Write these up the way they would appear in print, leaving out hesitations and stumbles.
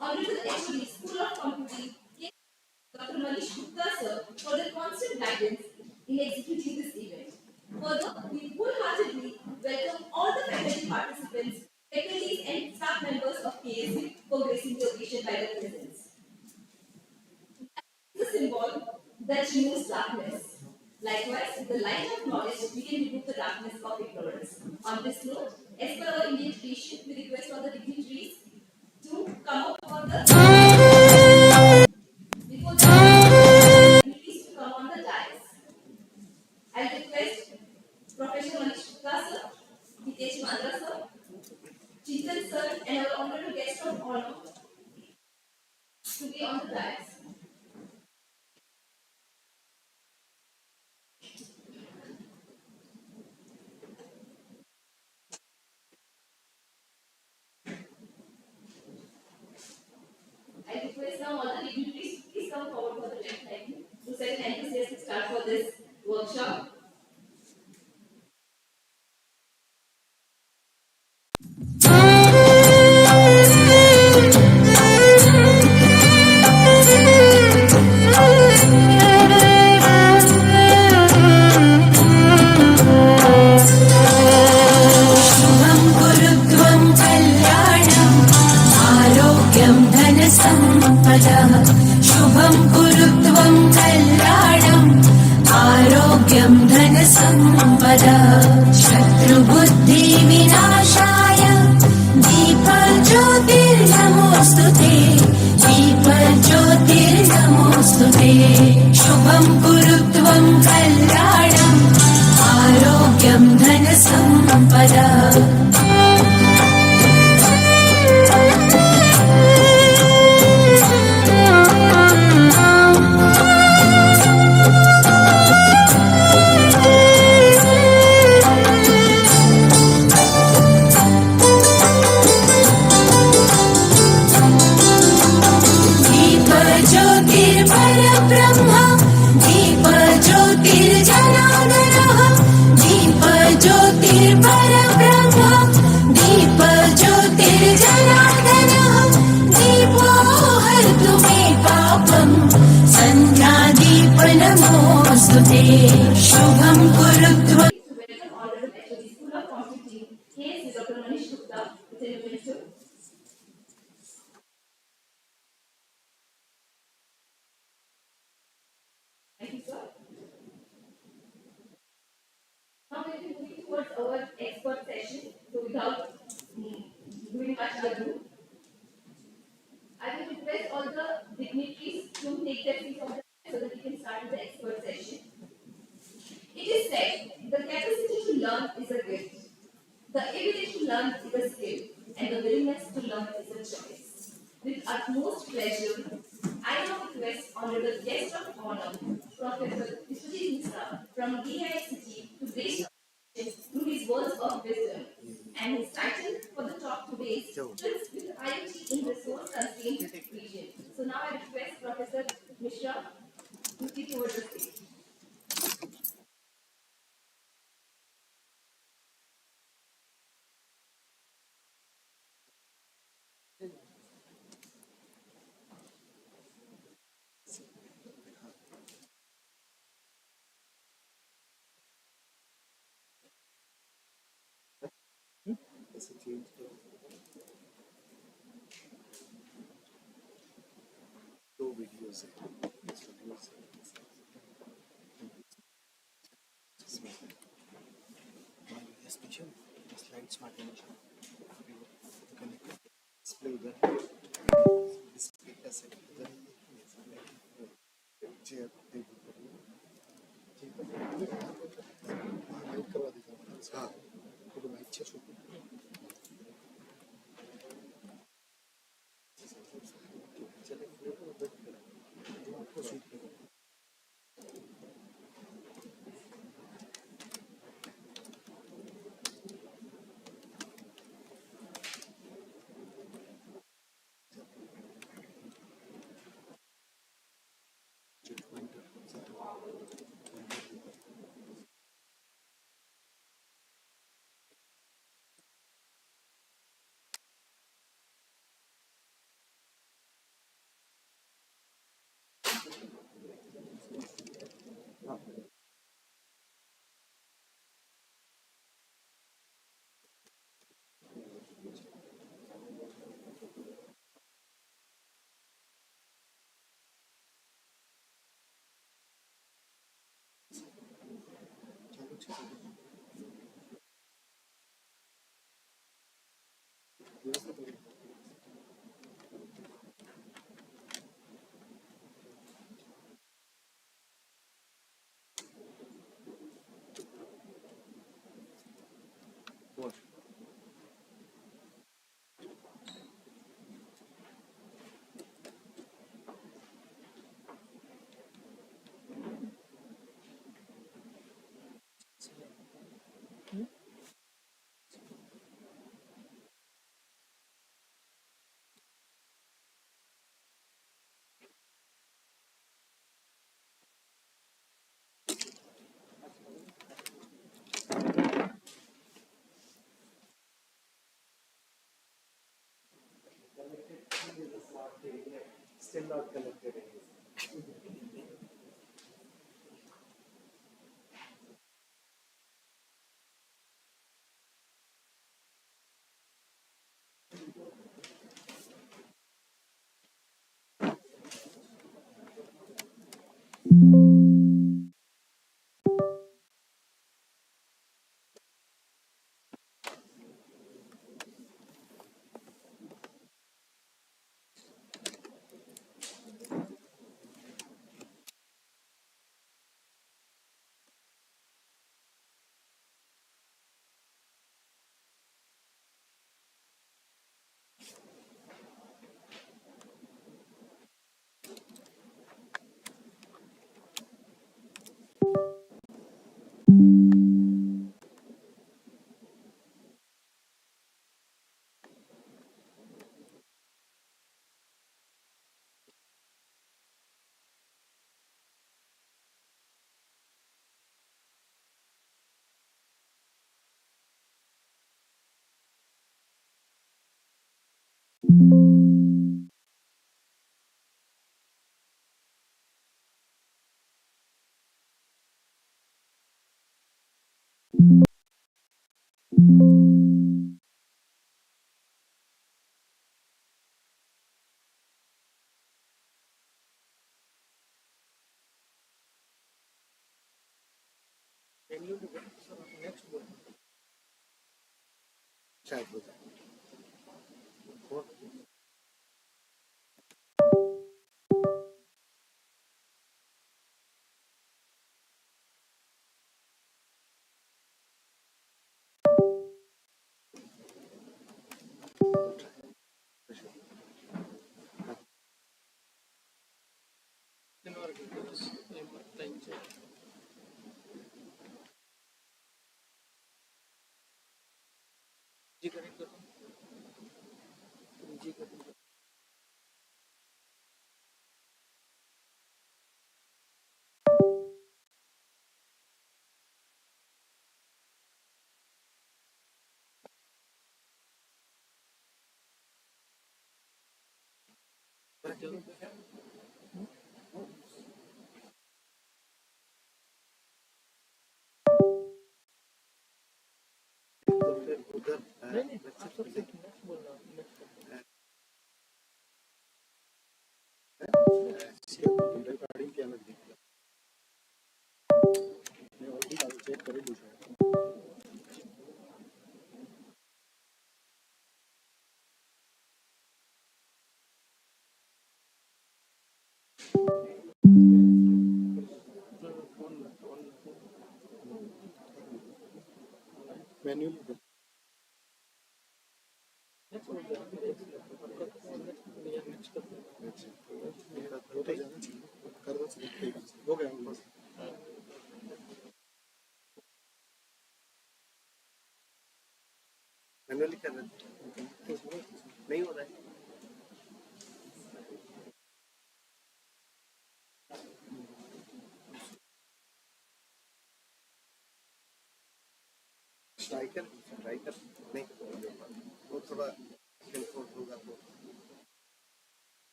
Honorable HOD, School of Computing, Dr. Manish Gupta sir, for their constant guidance in executing this event. Further, we wholeheartedly welcome all the faculty participants, faculties and staff members of KSU for gracing the occasion by their presence. The symbol that removes darkness. Likewise, with the light of knowledge, we can remove the darkness of ignorance. On this note, as per our Indian tradition, we request all the dignitaries to come up for the before the dignitaries to come on the dais. I request Professor Manish Gupta sir, Hitesh Mandra sir, Chintan sir, and our honorable guest of honor to be on the dais. I request now all the dignitaries to please come forward for the next time to set an enthusiastic start for this workshop. शुभं गुरुत्वं कल्याणम् आरोग्यं धनसम्पदः शुभं गुरुत्वं कल्याणम् आरोग्यं धनसम्पदः शत्रुबुद्धिविनाशाय दीपज्योतिर्नमोऽस्तु ते दीपज्योतिर्नमोऽस्तु ते शुभं गुरुत्वं कल्याणम् आरोग्यं धनसम्पदा दीपज्योतिर्परब्रह्म दीपज्योतिर्जनार्दनः दीपज्योतिर्परब्रह्म दीपज्योतिर्जनार्दनः दीपो हरतु मे पापम् सन्ध्यादीपनमोऽस्तु ते शुभं कुरुत्व To welcome honorable HOD, School of Computing, KSU Dr. Manish Gupta, with an event to thank you, sir. Now we will be moving towards our expert session. So without doing much ado, I will request all the dignitaries to take their seats on the so that we can start with the expert session. It is said the capacity to learn is a gift, the ability to learn is a skill, and the willingness to learn is a choice. With utmost pleasure, I now request Honorable Guest of Honor, Professor Vishwajit Misra from DICT to grace through his words of wisdom. And his title for the talk today is Students with IoT in Resource Constrained Region. So now I request Professor Mishra to take over the stage.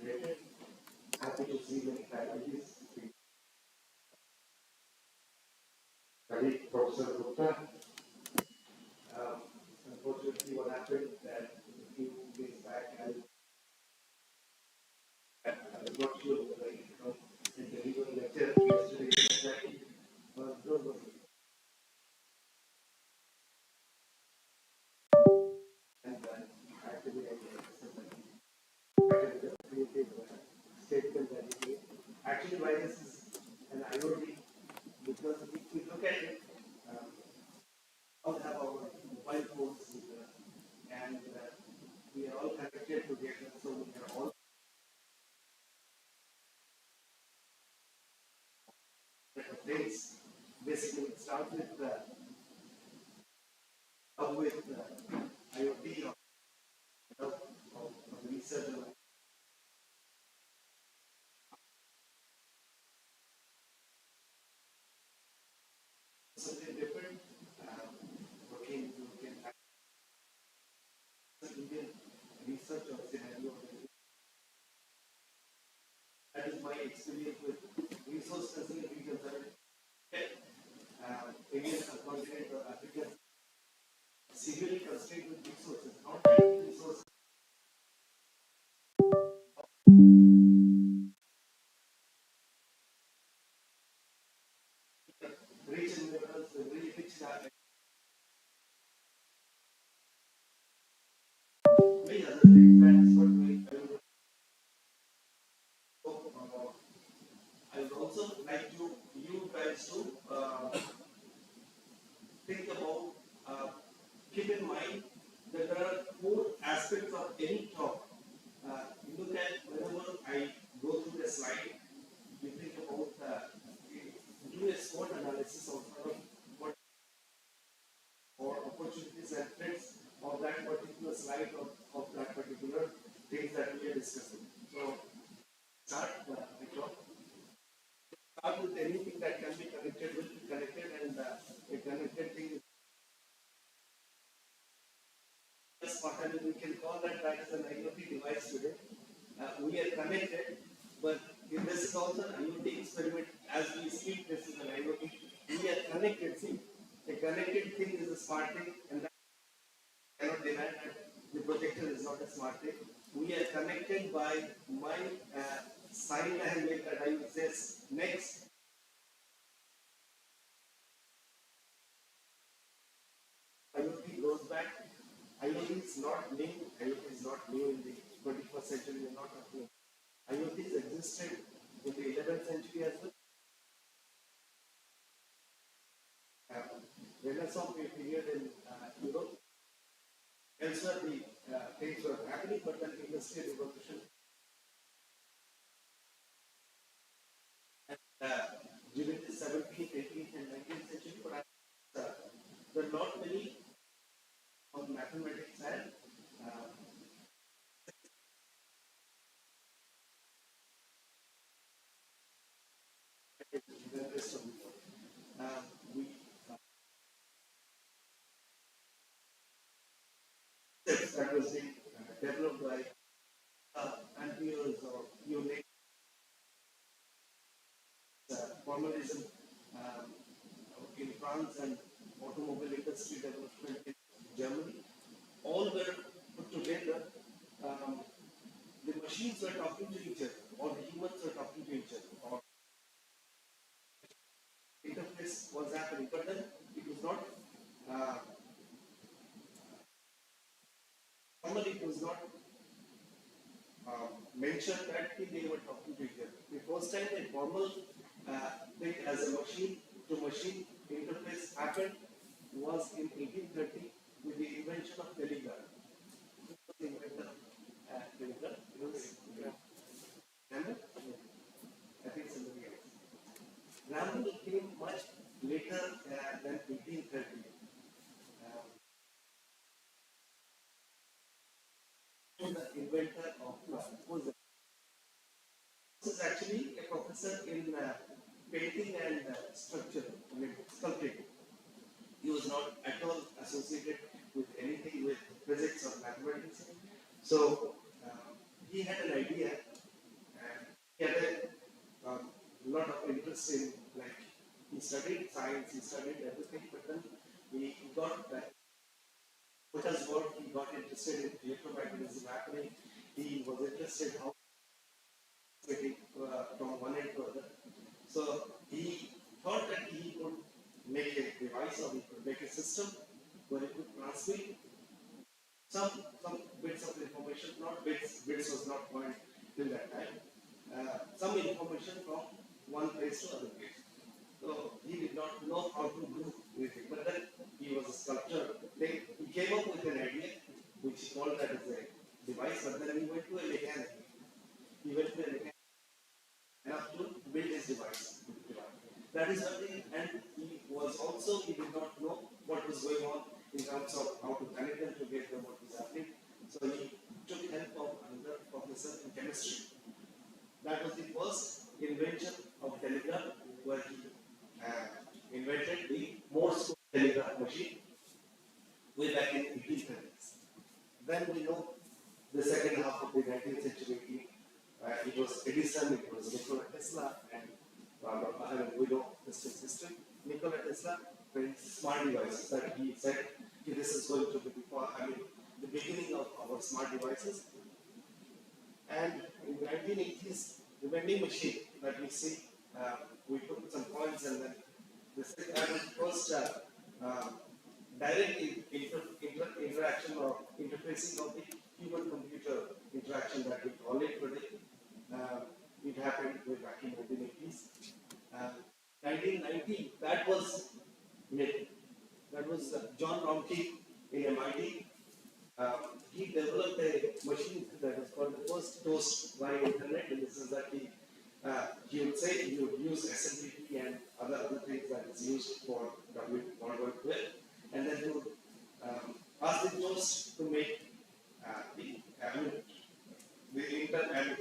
created. Happy to see many faculties. Colleague Professor Gupta. Um, Unfortunately, what happened that a few days back, I was not sure whether in delivering lecture yesterday exactly was good. And actually, I created a statement that he made. Actually, why this is an IoT, because if we look at it, all have our mobile phones and we are all connected together, so we are all things. Basically, it starts with IoT or research or something different. Working to get Indian research or scenario. That is my experience with resource constrained regions. Indian subcontinent or Africa severely constrained with resources, not resources rich in minerals, really rich many other things. That's what I would also like to you guys to think about, uh, keep in mind that there are four aspects of any talk. You look at whenever I go through the slide, you think about do a SWOT analysis of what or opportunities and threats of that particular slide of that particular things that we are discussing. So start start with anything that can be connected will be connected and a connected thing is part we can call that as an IoT device today. We are connected, but this is also an IoT experiment. As we speak, this is an IoT. We are connected. See, a connected thing is a smart thing, and that cannot deny that the projector is not a smart thing. We are connected by my sign language that I will say next. IoT goes back. IoT is not new. IoT is not new in the 21st century. We are not talking. IoT has existed in the 11th century as well. Renaissance period in Europe. Elsewhere, the things were happening, but then industrial revolution. During the 17th, 18th, and 19th century, but there are not many of mathematics and the rest of the world. We that was developed by Ampere's or Unix formalism in France and automobile industry development in Germany. All were put together. Um, the machines were talking to each other, or the humans were talking to each other, or interface was happening. But then it was not uh, formally, it was not mentioned that they were talking to each other. The first time a formal thing as a machine to machine interface happened was in 1830 with the invention of telegraph. The inventor of telegraph was Graham. I think somebody else. Graham came much later than 1830. The inventor of was this is actually a professor in painting and structure, I mean, sculpting. He was not at all associated with anything with physics or mathematics. So he had an idea lot of interest in, like, he studied science, he studied everything, but then he got with his work, he got interested in electromagnetism happening. He was interested how getting from one end to other. So he thought that he could make a device or he could make a system where he could transmit some bits of information, not bits was not coined till that time. Some information from one place to other place. So he did not know how to do anything, but then he was a sculptor. He came up with an idea which he called that as a device, but then he went to a mechanic. He went to a mechanic enough to build his device. That is what he, and he was also, he did not know what was going on in terms of how to connect them together, what was happening. So he took help of another professor in chemistry. That was the first invention of telegraph, where he invented the Morse code telegraph machine way back in 1830s. Then we know the second half of the 19th century. It was Edison, it was Nikola Tesla, and I mean, we know this is history. Nikola Tesla built smart devices that he said, okay, this is going to be the beginning of our smart devices. And in the 1980s, the vending machine that we see, we put some coins and then this is the first direct interaction or interfacing of the human-computer interaction that we call it today. It happened way back in 1980s. 1990, that was made. That was John Romkey in MIT. He developed a machine that was called the first toast by internet, and this is that he would say he would use SMPT and other things that is used for World Wide Web, and then he would ask the toast to make and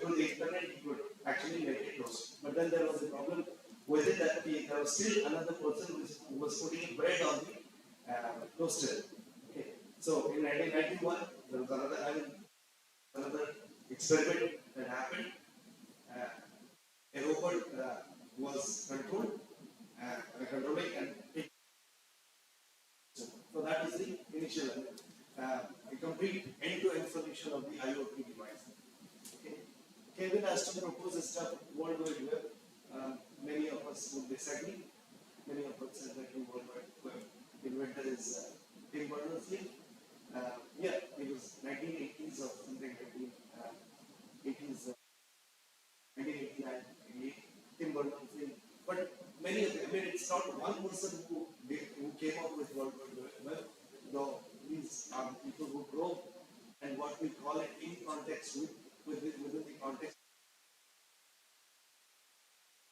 through the internet he could actually make a toast. But then there was a problem with it that there was still another person who was putting bread on the toaster. Okay. So in 1991, there was another experiment that happened. A robot was controlling and so that is the initial a complete end-to-end solution of the IoT device. Okay. Kevin has to propose a stuff World Wide Web. Many of us would disagree. Many of us said that the World Wide Web inventor is Tim Berners-Lee. Yeah, it was 1980s or something, 1980s, 1989, 88, Tim Berners-Lee. But many of them, it's not one person who came up with World Wide Web. No, these are people who grow and what we call it in context within the context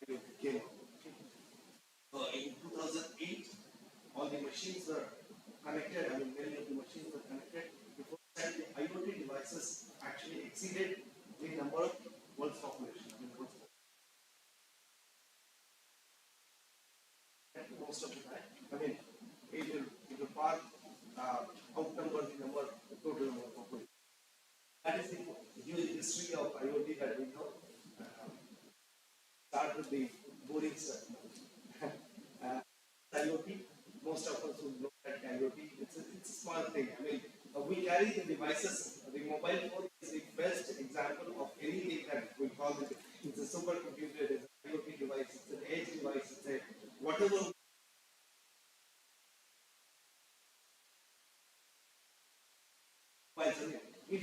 it came up. In 2008, all the machines were connected. I mean, many of the machines were connected. Before that, the IoT devices actually exceeded the number of world's population. I mean, most of the time. I mean, it will far outnumber the total number of population. That is the huge history of IoT that we know. Start with the boring stuff. IoT, most of us would know that IoT, it's a small thing. I mean, we carry the devices. The mobile phone is the best example of anything that we call it. It's a supercomputer, it's an IoT device, it's an edge device, it's a whatever. If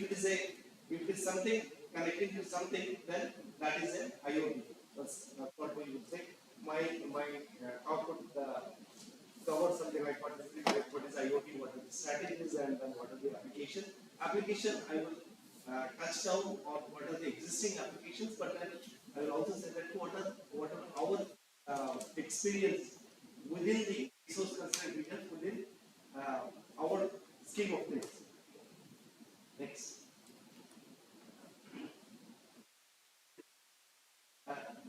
it is something connecting to something, then that is an IoT. That's what we would say. My talk would cover something like what is IoT, what are the strategies, and then what are the applications. Application, I will touch down on what are the existing applications, but then I will also say that what are our experience within the resource constraint region, within our scheme of things. Next.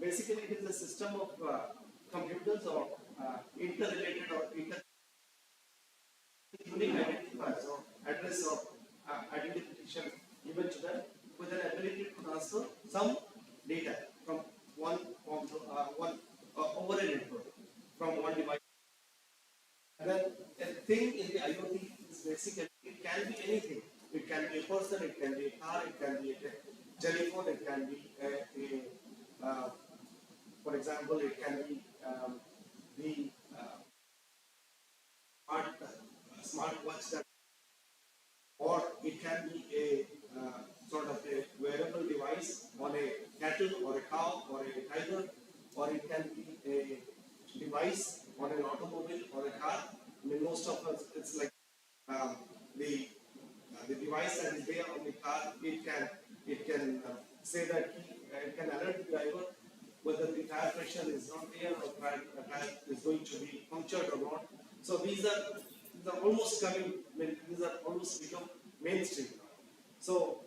Basically, it is a system of computers or interrelated or unique identifiers or address or identification given to them with an ability to transfer some data from one over a network from one device. And then a thing in the IoT is basically it can be anything. It can be a person, it can be a car, it can be a telephone, it can be for example, it can be the smart watch that, or it can be a sort of a wearable device on a cattle or a cow or a tiger, or it can be a device on an automobile or a car. I mean, most of us, it's like um, the the device that is there on the car. It can say that it can alert the driver whether the tire pressure is not there or tire is going to be punctured or not. So these are almost coming. I mean, these are almost become mainstream now. So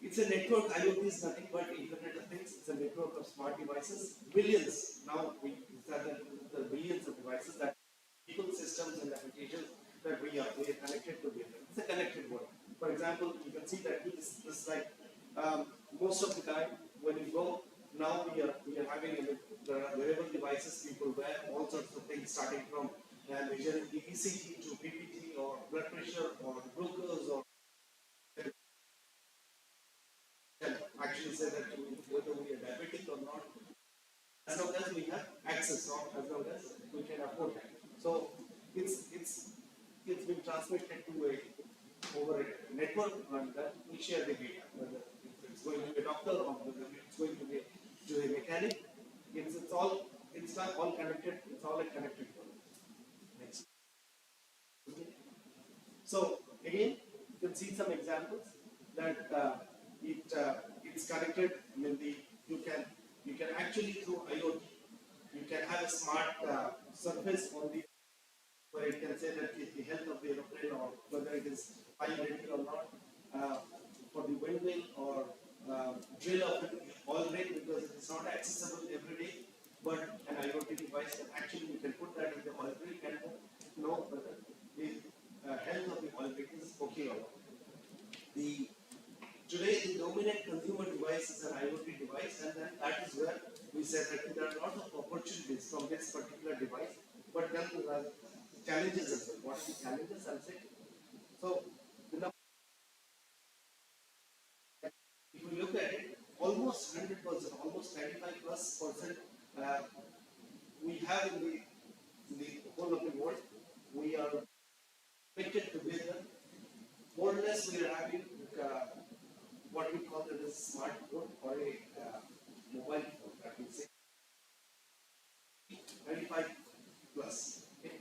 it's a network. IoT is nothing but Internet of Things. It's a network of smart devices. Billions now. The billions of devices that people, systems, and applications that we are connected together. It's a connected world. For example, you can see that this like most of the time when you go now we are having there are wearable devices people wear all sorts of things starting from measuring the ECG to PPG or blood pressure or glucose or can actually say that whether we are diabetic or not, as long as we have access or as long as we can afford that. So it's been transmitted to a over a network and then we share the data, whether it's going to be a doctor or whether it's going to be to a mechanic. It's not all connected, it's all a connected world. Next. So again, you can see some examples that it's connected. I mean, you can actually through IoT you can have a smart surface on the where it can say that the health of the aeroplane or whether it is high ready or not for the windmill or drill of the oil rig because it is not accessible every day. But an IoT device can actually you can put that in the oil rig and know whether the health of the oil rig is okay or not. The Today the dominant consumer device is an IoT device, and then that is where we say that there are a lot of opportunities from this particular device, but then there are challenges as well. What are the challenges? I'll say. So, the if we look at it, almost 100%, almost 95 plus percent, uh, we have in the whole of the world, we are connected together. More or less, we are having what we call it a smartphone or a mobile phone that we say 95 plus. Okay?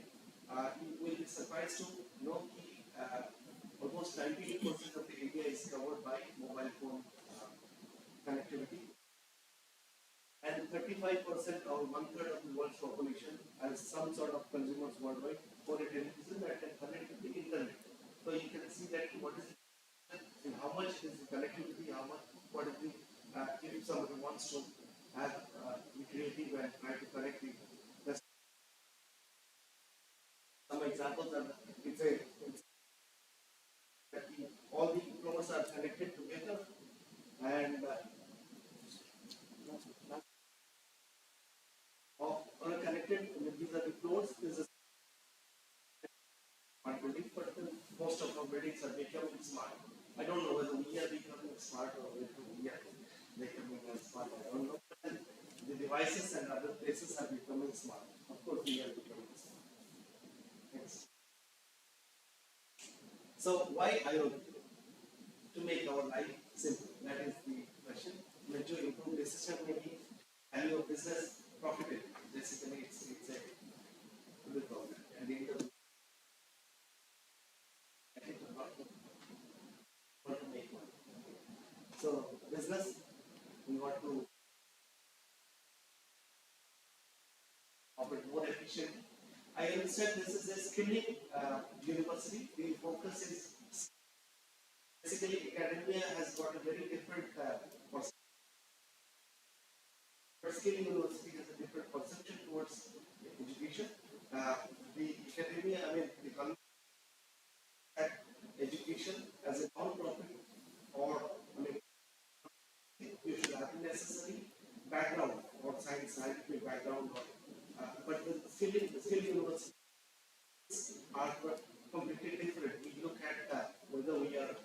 You will be surprised to know almost 98% of the area is covered by mobile phone connectivity, and 35% or one third of the world's population has some sort of consumers worldwide for a television that can connect to the internet. So you can see that what is and how much is the connectivity, how much, what is the, if somebody wants to have be creative and try to connect the some examples are, it's that all the floors are connected together and all are connected, these are the floors, this is smart building, but most of our buildings are becoming smart. I don't know whether we are becoming smart or whether we are becoming smart. I don't know. The devices and other places are becoming smart. Of course, we are becoming smart. Next. So, why IoT? To make our life simple. That is the question. To improve decision making and your business profitability. Basically, it's a good problem. And in the want to make money. So business, we want to operate more efficiently. I understand this is a skilling university. The focus is basically academia has got a very different skilling university has a different perception towards education. The academia, I mean, the government at education as a non-profit or I mean, you should have necessary background or scientific background, or, but the skill universities are completely different. We look at whether we are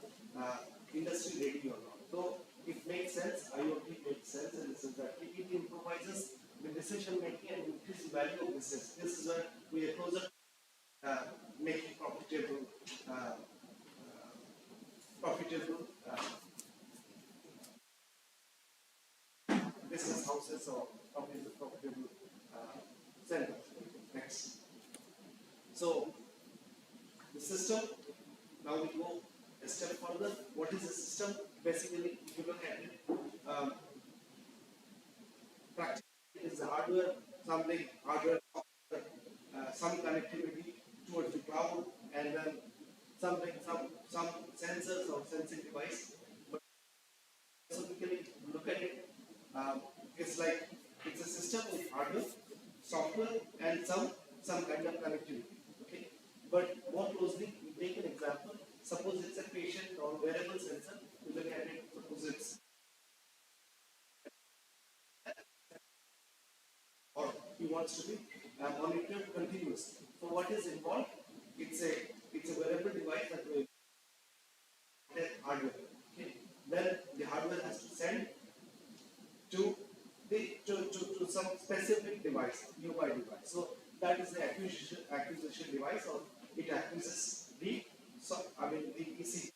industry ready or not. So it makes sense, IoT makes sense in the sense that it improvises the decision making and increases value of business. This is where we are closer uh, making profitable business houses or profitable centers. Next. So the system, now we go a step further. What is the system? Basically, if you look at it, um, practically it is the hardware, some connectivity towards the cloud, and then some sensors or sensing device. But specifically, look at it, it's like it's a system with hardware, software, and some kind of connectivity. Okay, but more closely, we take an example. Suppose it's a patient or wearable sensor. We look at it. Suppose it's or he wants to be monitored continuously. So what is involved? It's a wearable device that will hardware. Okay. Then the hardware has to send to to some specific device, UI device. So that is the acquisition device, or it acquires the the EC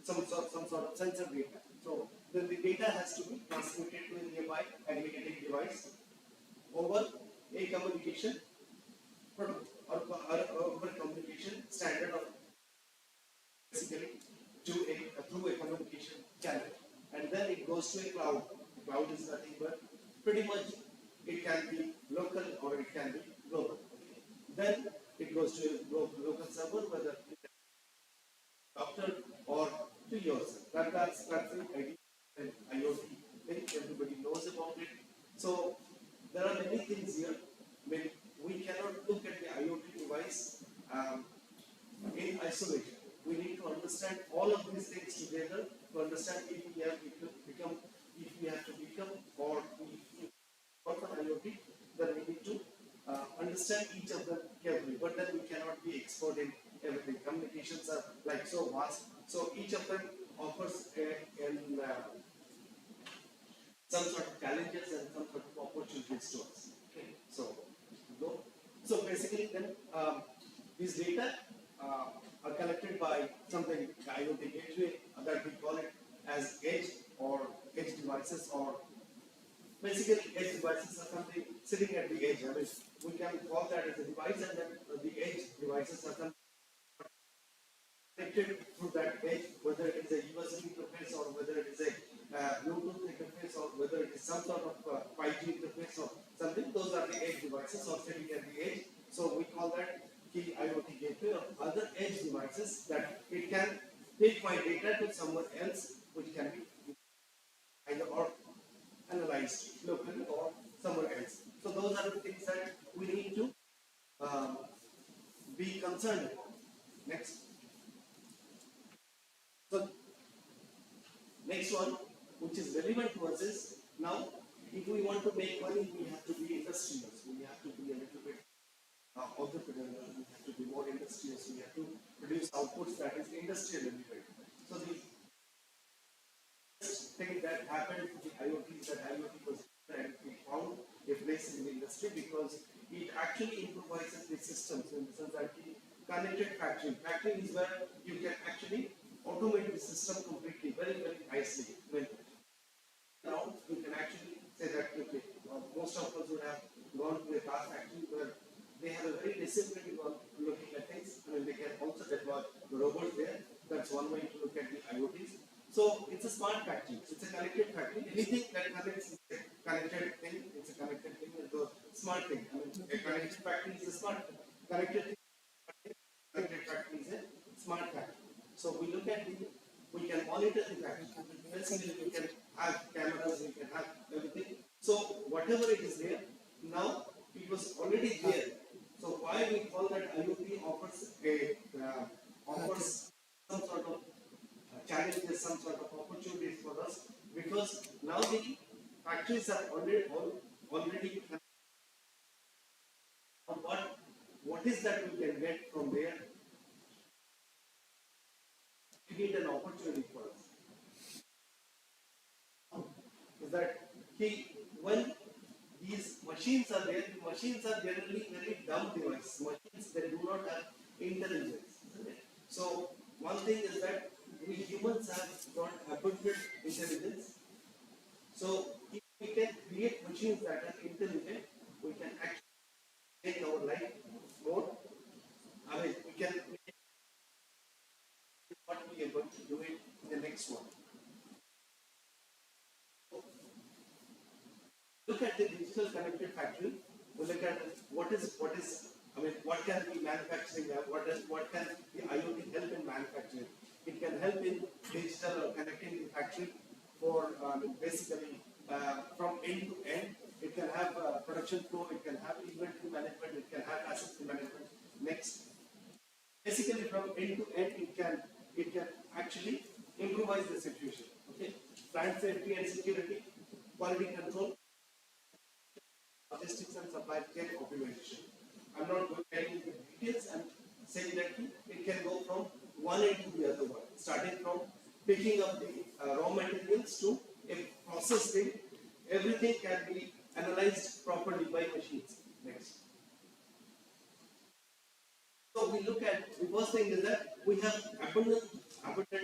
some sort of sensor data. So then the data has to be transmitted to a nearby aggregating device over a communication protocol or over communication standard, or basically through a communication channel, and then it goes to a cloud. The cloud is nothing but pretty much it can be local or it can be global. Okay. Then it goes to a local server, whether doctor or to yourself. That's the idea in IoT. I think everybody knows about it. So there are many things here. I mean, we cannot look at the IoT device in isolation. We need to understand all of these things together to understand if we have to become, or if we work on IoT, then we need to understand each of them carefully. But then we cannot be expert in everything. Communications are like so vast. So each of them offers some sort of challenges and some sort of opportunities to us. Okay. So basically, then these data are collected by something, the IoT gateway, that we call it as edge devices, or basically edge devices are something sitting at the edge. I mean, we can call that as a device, and then the edge devices are something connected through that edge, whether it is a USB interface or whether it is a Bluetooth interface or whether it is some sort of 5G interface or something. Those are the edge devices or sitting at the edge. So we call that the IoT gateway, or other edge devices that it can take my data to someone else, which can be either or analyzed locally or somewhere else. So those are the things that we need to be concerned about. Next. So next one, which is relevant to us, is now if we want to make money, we have to be industrious. We have to be a little bit entrepreneurial. We have to be more industrious. We have to produce outputs that is industrial related. So the thing that happened to the IoT is that IoT was and it found a place in the industry because it actually improvises the systems in the sense that the connected factory. Factory is where you can actually automate the system completely, very, very nicely. When now you can actually say that okay, most of us would have gone to a car factory where they have a very disciplined way of looking at things. I mean, they can also deploy the robots there. That's one way to look at the IoTs. So it's a smart factory. It's a connected factory. Anything that connects is a connected thing. It's a connected thing. It's a smart thing. I mean, a connected factory is a smart thing. Connected factory is a smart factory. So we look at we can monitor the factory. Basically, we can have cameras. We can have everything. So whatever it is there, now it was already there. So why we call that IoT offers some sort of challenges, some sort of opportunities for us, because now the factories are already what is that we can get from there? Create an opportunity for us. Is that when these machines are there, the machines are generally very dumb devices. Machines, they do not have intelligence, isn't it? So one thing is that we humans have got abundant intelligence. So if we can create machines that are intelligent, we can actually make our life more. I mean, we can make what we are going to do it in the next one. Look at the digital connected factory. We look at I mean what can be manufacturing, what can the IoT help in manufacturing? It can help in digital or connecting the factory for basically from end to end. It can have production flow, it can have inventory management, it can have asset management. Next, basically from end to end, it can actually improvise the situation. Okay, plant safety and security, quality control, logistics and supply chain optimization. I'm not going into the details. I'm saying that it can go from one end to the other one, starting from picking up the raw materials to a process thing. Everything can be analyzed properly by machines. Next. So we look at the first thing is that we have abundant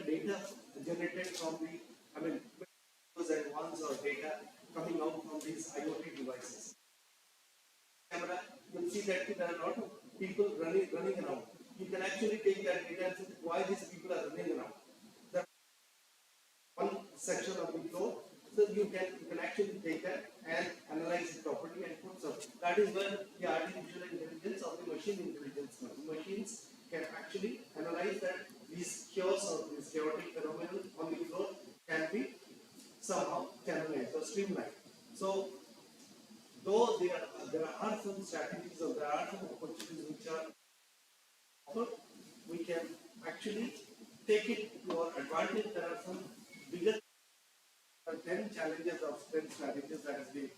data generated from the, I mean, and ones or data coming out from these IoT devices. Camera, you'll see that there are a lot of people running around. You can actually take that data and see why these people are running around. The one section of the floor, so you can actually take that and analyze it properly and put some. That is where the artificial intelligence or the machine intelligence comes. Machines can actually analyze that these chaos or this chaotic phenomenon on the floor can be somehow channelized or streamlined. So though there are some strategies or there are some opportunities which are offered, we can actually take it to our advantage. There are some bigger 10 challenges of 10 strategies that is being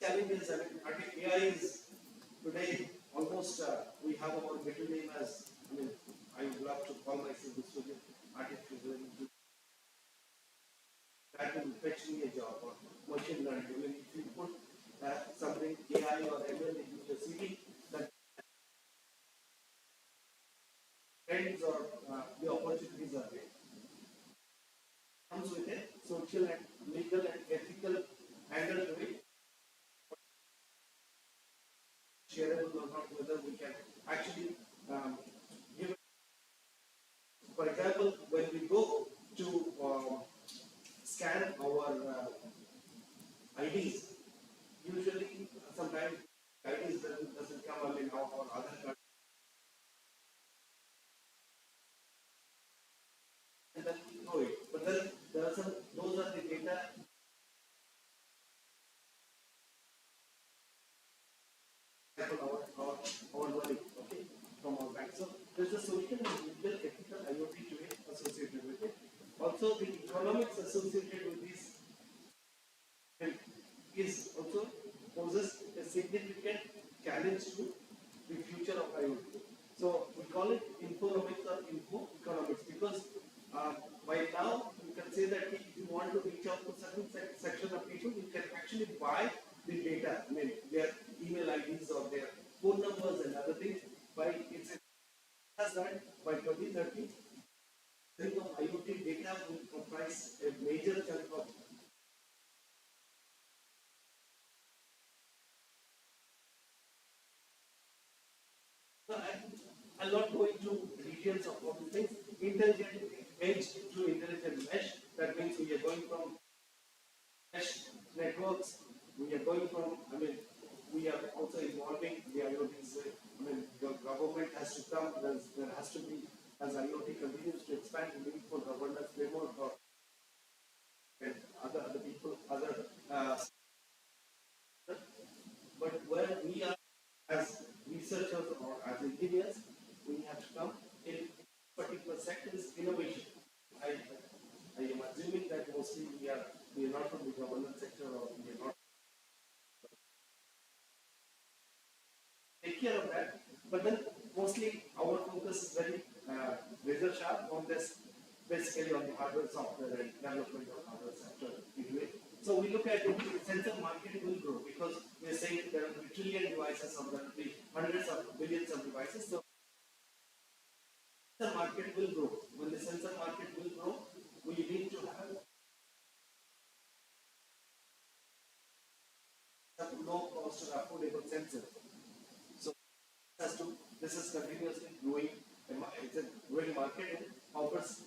challenges. I mean, I think AI is today almost we have our middle name as, I mean, I would love to call myself this way, artificial intelligence. That will fetch me a job or machine learning. I mean, if you put something AI or ML into the CV, that trends or the opportunities are there. Comes with a social and legal and ethical angle to it, shareable or not, whether we can actually give it. For example, when we go to scan our IDs, usually sometimes IDs doesn't come, I mean, our other card, and then we know it. But then there are some, those are the data our money, okay, from our bank. So there's a social and legal ethical IoT today associated with it. Also, the economics associated with this is also poses a significant challenge to the future of IoT. So we call it infonomics or info economics because by now you can say that if you want to reach out to certain section of people, you can actually buy the data, I mean their email IDs or their phone numbers and other things. By it's as that by 2030, think of IoT data will comprise a major chunk of. So I'll not go into details of all these things. Intelligent edge to intelligent mesh. That means we are going from mesh networks. We are going from. I mean, we are also involving the IoTs. I mean, the government has to come. There has to be, as IoT continues to expand, the need for governance framework or and other people, other. But where we are as researchers or as engineers, we have to come in But then mostly our focus is very razor sharp on this, basically on the hardware, software, and development of hardware sector. So we look at it, the sensor market will grow because we are saying there will be trillion devices or there will be hundreds of billions of devices. So the market will grow. When the sensor market will grow, we need to have low cost or affordable sensors. So this is continuously growing. It's a growing market and offers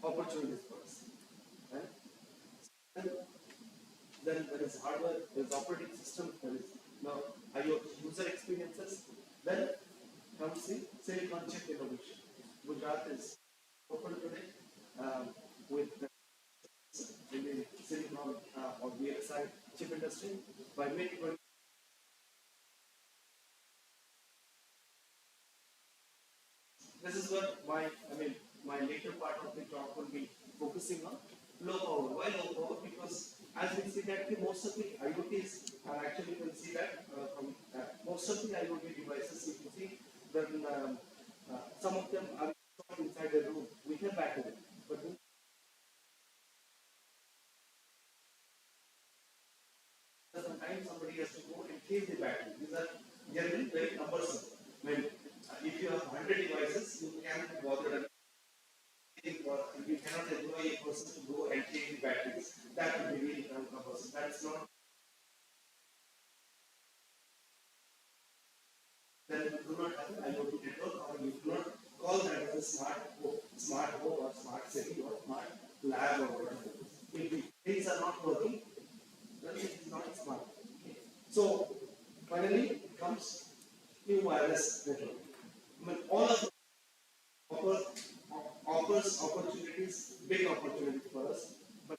opportunities for us. Right? And then there is hardware, there is operating system, there is now IoT user experiences. Then comes the silicon chip innovation. Gujarat is open today with the silicon or VLSI chip industry. By mid this is what my later part of the talk will be focusing on low power. Why low power? Because as we see that most of the IoTs are actually, you can see that from most of the IoT devices you can see then some of them are inside the room with a battery. But sometimes somebody has to go and change the battery. These are generally very cumbersome. If you have 100 devices, you can't bother you cannot employ a person to go and change the batteries. That would be really cumbersome. That's not. Then you do not have an IoT network, or you do not call that as a smart home, or smart city, or smart lab, or whatever. If the things are not working, then it is not smart. Okay. So finally comes new wireless network. All of offers, offers opportunities, big opportunities for us. But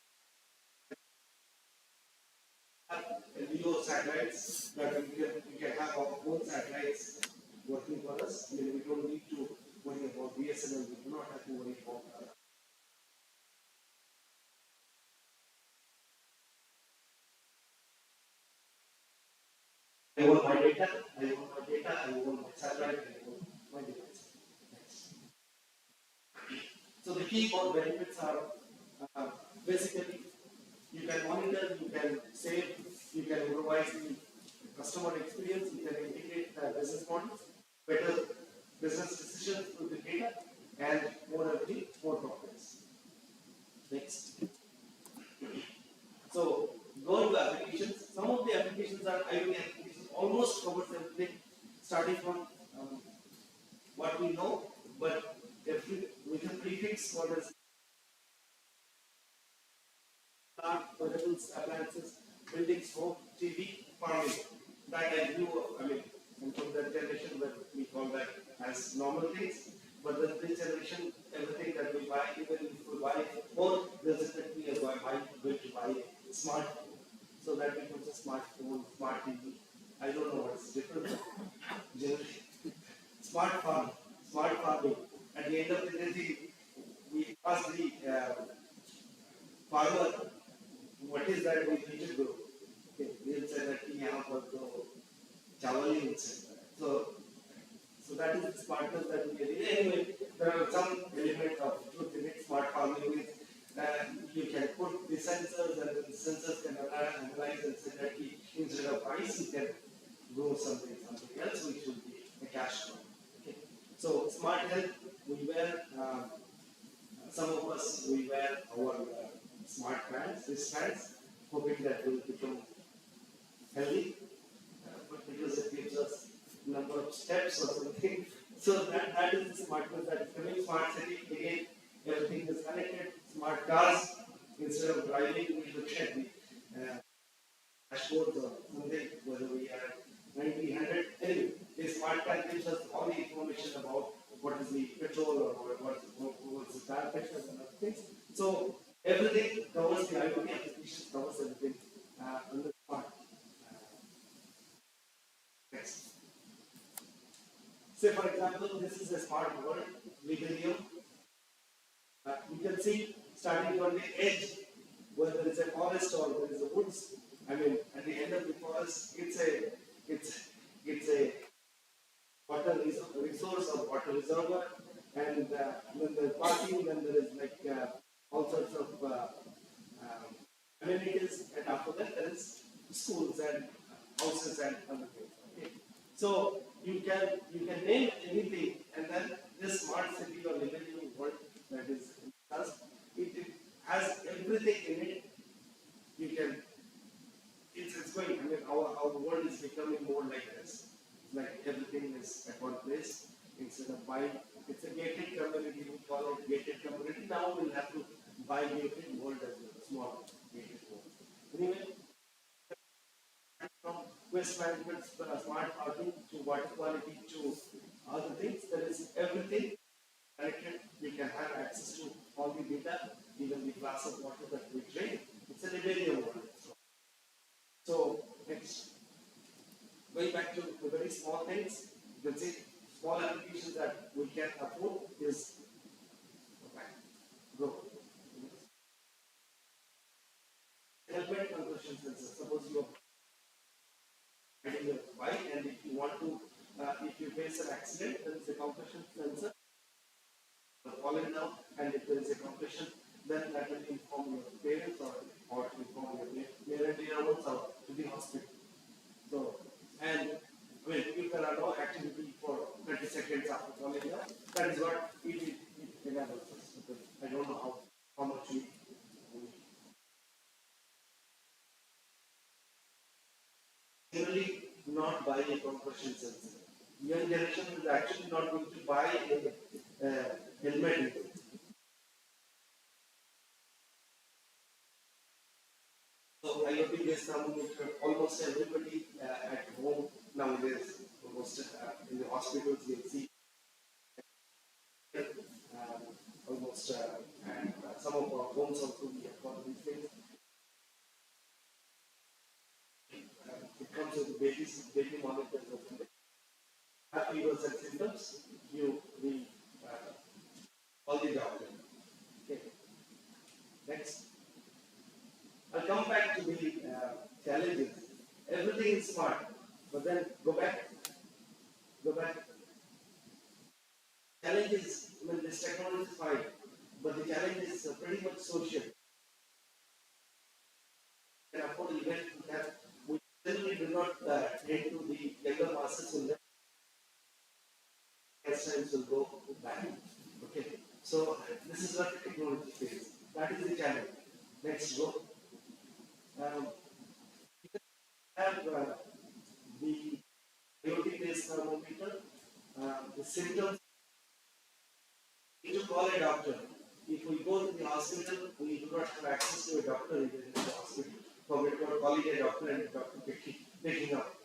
LEO satellites that we can have our own satellites working for us. We don't need to worry about BSNL. We do not have to worry about I want my data, I want my satellite, I want my device. Next. So the key benefits are basically you can monitor, you can save, you can revise the customer experience, you can integrate business models, better business decisions with the data, and more ability, more profits. Next. So go to applications. Some of the applications are IoT applications, almost covers everything, starting from what we know, but with a prefix for this wearables, appliances, buildings, home, TV, farming. That I grew up, and from that generation where we call that as normal things. But then this generation, everything that we buy, even if we buy more, there's definitely a mind going to buy a smartphone. So that becomes a smartphone, smart TV. I don't know what's different. Generally, smart farming. At the end of the day, we ask the farmer, what is that we need to do? Okay, we'll say that we have to चावल ही मिलता है. So that is the smartness that we get. Anyway, there are some elements of truth in it. Smart farming with you can put the sensors and the sensors can analyze and say that instead of rice you can grow something else which will be a cash crop. Okay. So smart health, we wear some of us we wear our smart bands, wristbands, hoping that will become healthy, but because it gives us number of steps or something. So that is the smartness that is coming. Smart city, again, everything is connected. Smart cars, instead of driving, we look at the dashboards or something, whether we are 90, 100. Anyway, the smart car gives us all the information about what is the petrol or what's the tire pressure and other things. So everything covers the IoT applications, covers everything under smart. Next. Say for example, this is a smart world medium. You can see starting from the edge, where there is a forest or there is a woods. At the end of the forest, it's a resource or water reservoir, and when the parking, then there is like all sorts of um, amenities, and after that there is schools and houses and other things. Okay. So you can name anything, and then this smart city or living world that is us, it has everything in it. You can it's going. I mean, our world is becoming more like this. Like everything is at one place instead of buying. It's a gated community. We call it gated community. Now we'll have to buy gated world as well, small gated world. Anyway, from waste management, smart parking to water quality to other things, there is everything connected. We can have access to all the data, even the glass of water that we drink. It's a Liberian world. So next. Going back to the very small things, you can see small applications that we can afford is okay. Go. Helmet compression sensor. Suppose you are riding a bike, and if you want to, if you face an accident, there is a compression sensor falling down, and if there is a compression, then that will inform your parents or inform your near dear ones or to the hospital. So, and I mean, if there are no activity for 30 seconds after falling down, that is what it enables us. Because I don't know how much we generally not buy a compression sensor. Young generation is actually not going to buy a helmet. So IoT based thermometer, almost everybody at home nowadays, almost in the hospitals you see almost and some of our homes also we have got these things. It comes with baby monitors of the fevers and symptoms. You the all the doctor. Okay. Next, I'll come back to the challenges. Everything is smart, but then go back. Challenge is, I mean, this technology is fine, but the challenge is pretty much social. And afford event that we generally do not tend to the younger masses in the hairstyles will go back. Okay, so this is what the technology is. That is the challenge. Next, go. You can have the IoT based thermometer, the symptoms. We need to call a doctor. If we go to the hospital, we do not have access to a doctor in the hospital. Forget about calling a doctor and the doctor picking up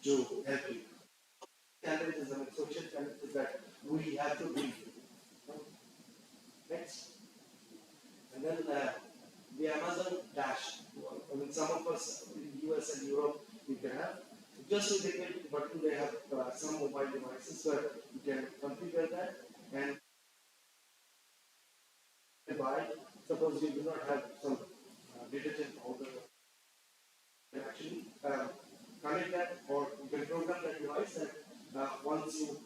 to help you. Challenges and social challenges that we have to deal with. Next. And then the Amazon Dash. I mean, some of us in the US and Europe, you can have. Just with the click button, they have some mobile devices where you can configure that and buy. Suppose you do not have some detergent powder, you can actually connect that, or you can program that device that once you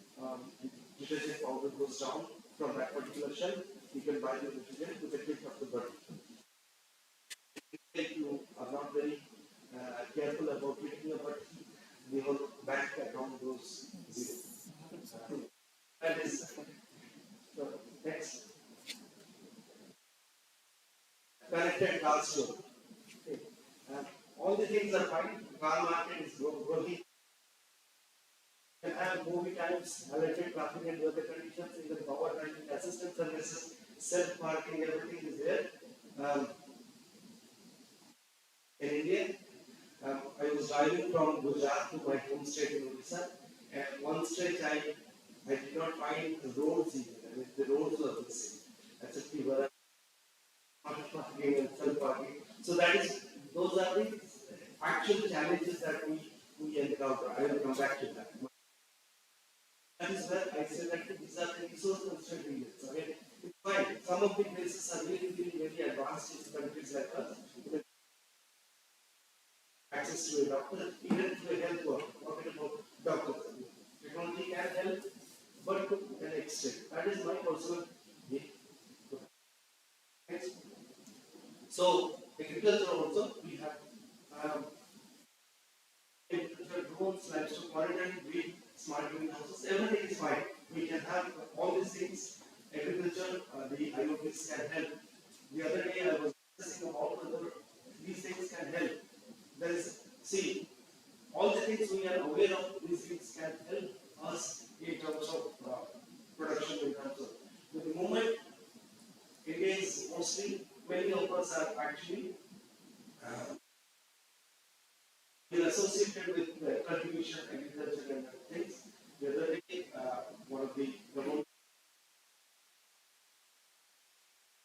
detergent powder goes down from that particular shelf, you can buy the detergent with a click of the button. If you are not very careful about clicking a button, the whole bank account goes zero. That is so next. Connected car store. Okay. All the things are fine. Car market is growing. You can have movie times, electric traffic and weather conditions, even power driving assistance services, self parking, everything is there. In India, I was driving from Gujarat to my home state in Odisha, and one stretch I did not find the roads even. I mean, the roads were missing. That's a fever. Parking and self parking. So that is those are the actual challenges that we encounter. I will come back to that. That is where I say that these are the resource constrained regions. I mean, it's fine. Some of the places are really very advanced in countries like us. Access to a doctor, even to a health worker. Forget about doctors. Technology can help but to an extent. That is my personal view. Next. So agriculture also we have um, agriculture drones, livestock monitoring, we smart greenhouses, everything is fine. We can have all these things. Agriculture, the IoTs can help. The other day I was discussing about whether these things can help. There is, see, all the things we are aware of, these things can help us in terms of production, in terms of. But the moment India is mostly, many of us are actually uh, been associated with cultivation, agriculture, and other things. The other day, one of the government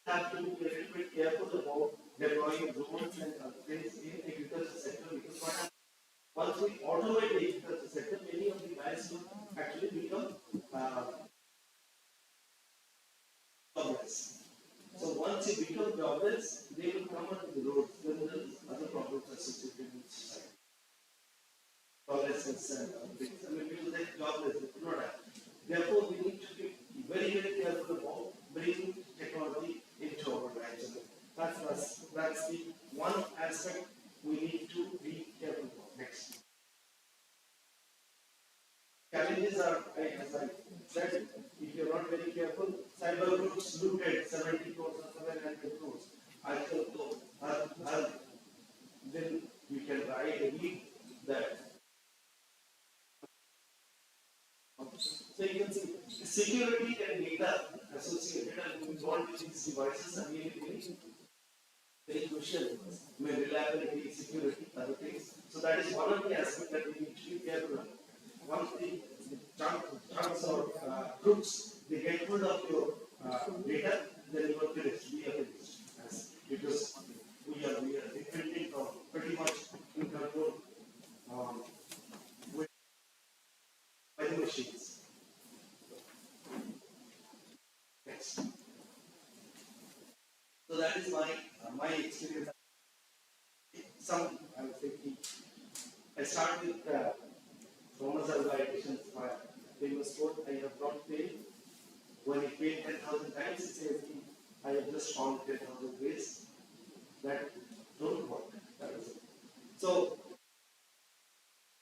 have to be a little bit careful about deploying drones and other things in agriculture sector because what happens once we automate the agriculture sector, many of the guys will actually become uh, jobless. So once you become jobless, they will come onto the roads. Then there is other problems associated with society. Joblessness and other things. I mean, people say jobless, they do not have. Therefore, we need to be very, very careful about bringing technology into our lives. That's the one aspect we need to be careful of. Next. Challenges are, as I said, if you're not very careful, cyber groups looted 70 crores or 700 crores. I think so, then you can write a week that. So you can see security and data associated and involved with these devices are really very crucial. I mean, reliability, security, other things. So that is one of the aspects that we need to be careful of. Once the chunks or groups they get hold of your data, then you are finished. We are finished. Because we are depending on pretty much in control with by the machines. Next. So that is my experience. Some I was thinking. I start with Thomas Alva Edison's famous quote, I have not failed. When he failed 10,000 times, he says, I have just found 10,000 ways that don't work. That is it. So,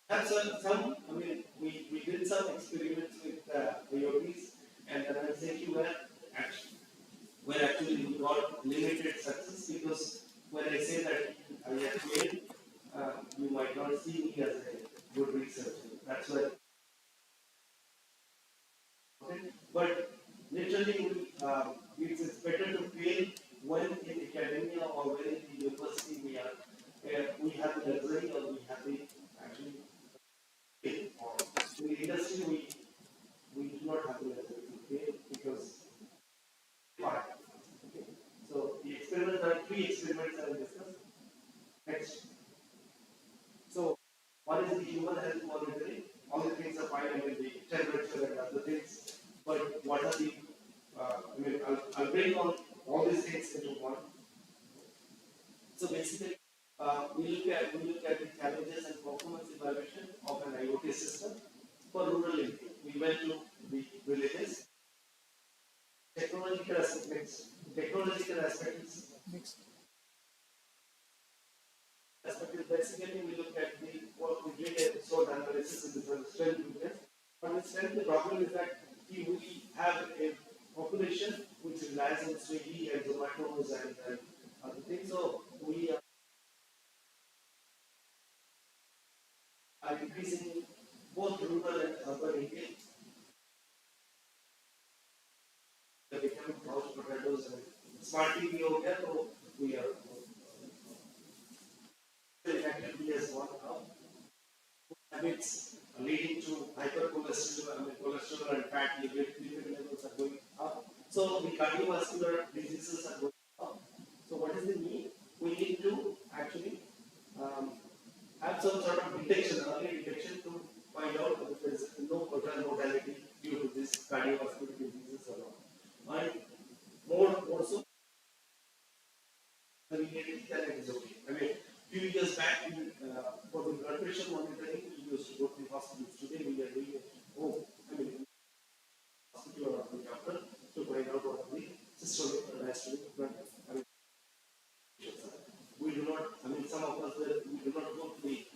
that's I mean, we did some experiments with IoTs, and then I say you where actually we got limited success because when I say that I have failed, you might not see me as a good researcher. That's why. Okay? But literally, it's better to fail when in academia or when in the university we have the luxury or we have the actually fail. Or in the industry, we do not have the luxury to fail because why? Okay. So the experiments are three experiments I will discuss. Next. So one is the human health monitoring. All the things are fine, I mean the temperature and other things. But what are the I'll bring on all these things into one. So basically, we look at the challenges and performance evaluation of an IoT system for rural India. We went to the villages. Technological aspects. Technological aspects. Aspect is basically we look at the what we did a SWOT analysis in the strength weakness. But the strength, the problem is that we have a population which relies on Swiggy and Zomato's and other things. So we are increasing both rural and urban India. They are becoming couch potatoes and smart TV over there. So we are effectively as one now. Habits leading to hypercholesterol, cholesterol and fat lipid levels are going up. So the cardiovascular diseases are going up. So what is the need? We need to actually have some sort of detection, early detection to find out if there is no total mortality due to this cardiovascular diseases or not. And more so, we get it that it is okay. I mean, few years back, for the blood pressure monitoring, we used to go to the hospitals. Today, we are doing it home. I mean, the doctor to find out what the system has to be. But I mean, we do not, I mean, some of us, we do not go to the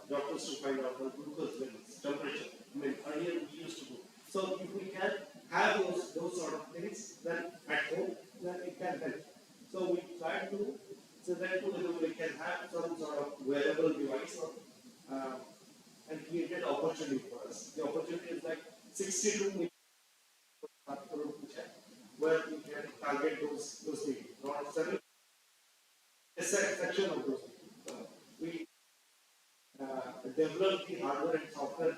doctors to find out the glucose levels, temperature. I mean, earlier we used to go. So if we can have those sort of things, then at home, then it can help. So we try to, so that we can have some sort of wearable device or, and created opportunity for us. The opportunity is like 62 million where we can target those people, not 7 a section of those people. We develop the hardware and software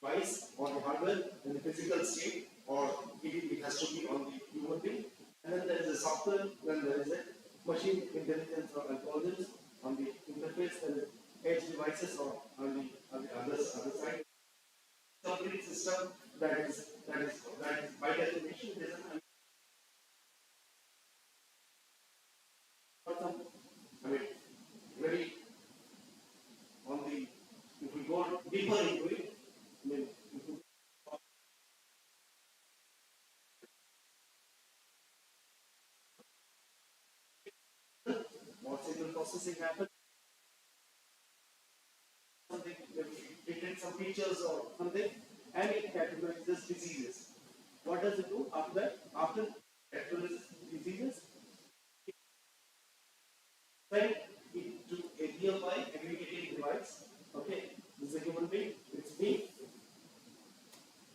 device on the hardware in the physical state, or it has to be on the human being. And then there is a software, then there is a machine intelligence or algorithms on the interface, and edge devices or on the other side. Complete system that is by definition is an I mean very on the if we go deeper into it, I mean if we more signal processing happens, something it takes some features or something, and it categorizes diseases. What does it do after that? After categorizes diseases, send it to a nearby aggregating device. Okay, this is a human being, it's me.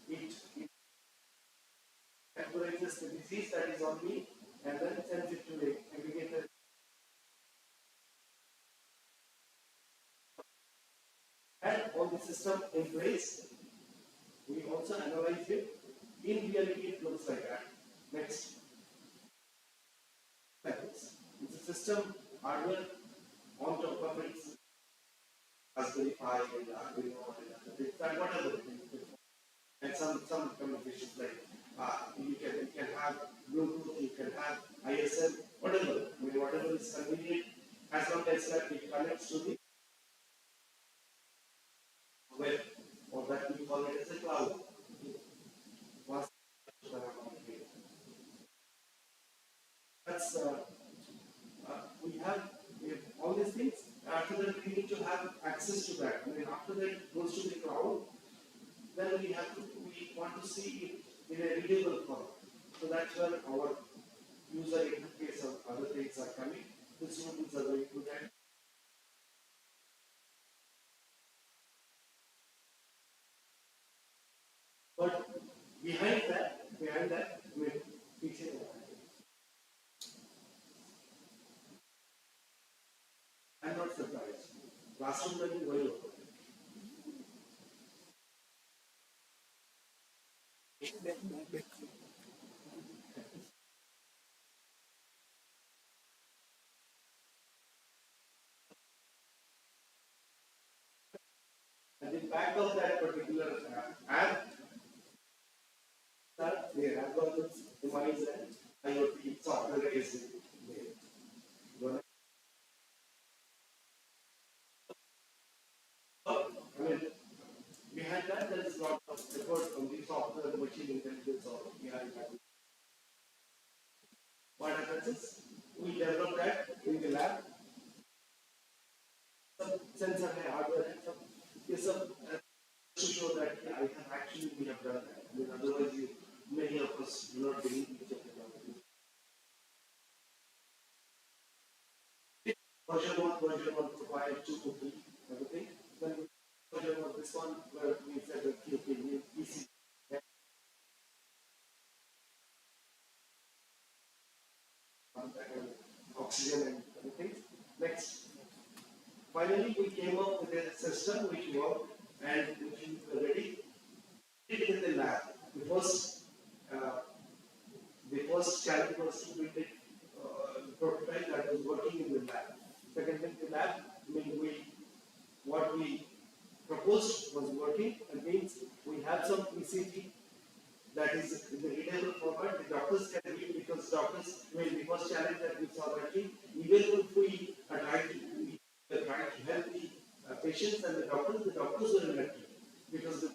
It categorizes the disease that is on me and then sends it to the aggregator. And all the system in place, we also analyze it. In reality, it looks like that. Next. Like this. It's a system hardware on top of it. Raspberry Pi and Arduino and whatever it is. And some communications like you can have Bluetooth, you can have ISM, whatever. I mean, whatever is convenient, as long as that it connects to the web, or that we call it as a cloud. Once that's we have all these things. After that, we need to have access to that. I mean, after that it goes to the cloud. Then we want to see it in a readable form. So that's where our user interface or other things are coming. The students are going to that. But behind that, we teaching. I'm not surprised. Classroom learning very open. And the back of that particular app, that the algorithms device and IoT software is there. I mean, behind that, there is a lot of effort from the software, the machine intelligence, or AI. What happens is, we develop that in the lab. Some sensor hardware and some is some to show that yeah, I have actually we have done that. I mean, otherwise, many of us do not believe each of the version 1 provide 2 to 3, everything. Then version of this one, where we said that okay, easy. Oxygen and everything. Next. Finally, we came up with a system which worked and which is ready. Did it in the lab. Uh, the first challenge was to build a prototype that was working in the lab. Second thing, the lab, I mean, what we proposed was working. It means we have some ECG that is in the readable format. The doctors can read because doctors, I mean, the first challenge that we saw working, even if we are trying to help the patients and the doctors were elected because the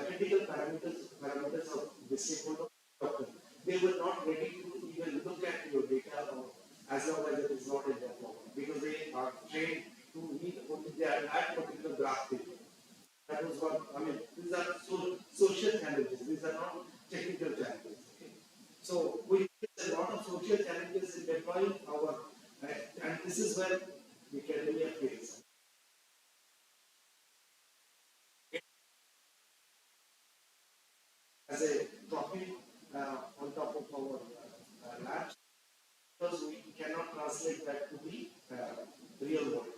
critical parameters of the stakeholder doctor, they were not ready to even look at your data or as long as it is not in their format because they are trained to meet only that particular graph data. That was what I mean. These are social challenges. These are not technical challenges. Okay? So we face a lot of social challenges in deploying our, and this is where the academia fails. As a topic on top of our labs, because we cannot translate that to the real world.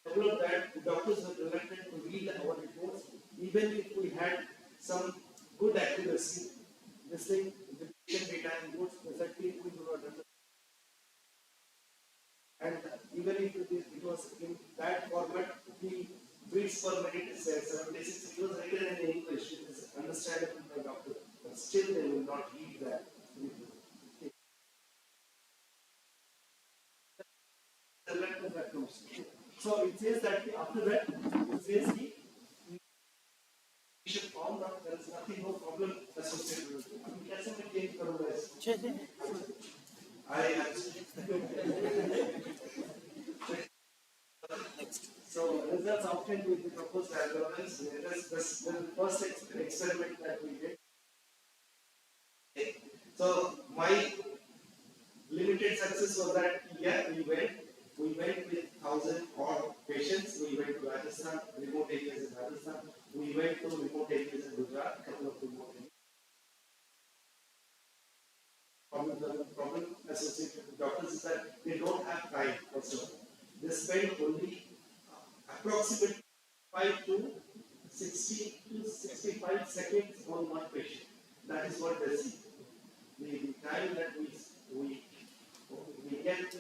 Develop that the doctors were reluctant to read our reports, even if we had some good accuracy. This thing, the patient data inputs, exactly we do not understand. And even if it was in that format, the breeds per minute is 76. It was written in English, it is understandable by doctor, but still they will not read that. That comes. So it says that after that, it says the patient found out there is nothing, no problem associated with it. I कैसे मैं change करूँगा इसको? So results often with the proposed algorithms. This the first experiment that we did. So my limited success was that we went with 1,000 odd patients. We went to Rajasthan, remote areas in Rajasthan. We went to remote areas in Gujarat, couple of remote areas. Problem associated with doctors is that they don't have time, first of all. They spend only approximately 5 to 60 to 65 seconds on one patient. That is what they see. The time that we get to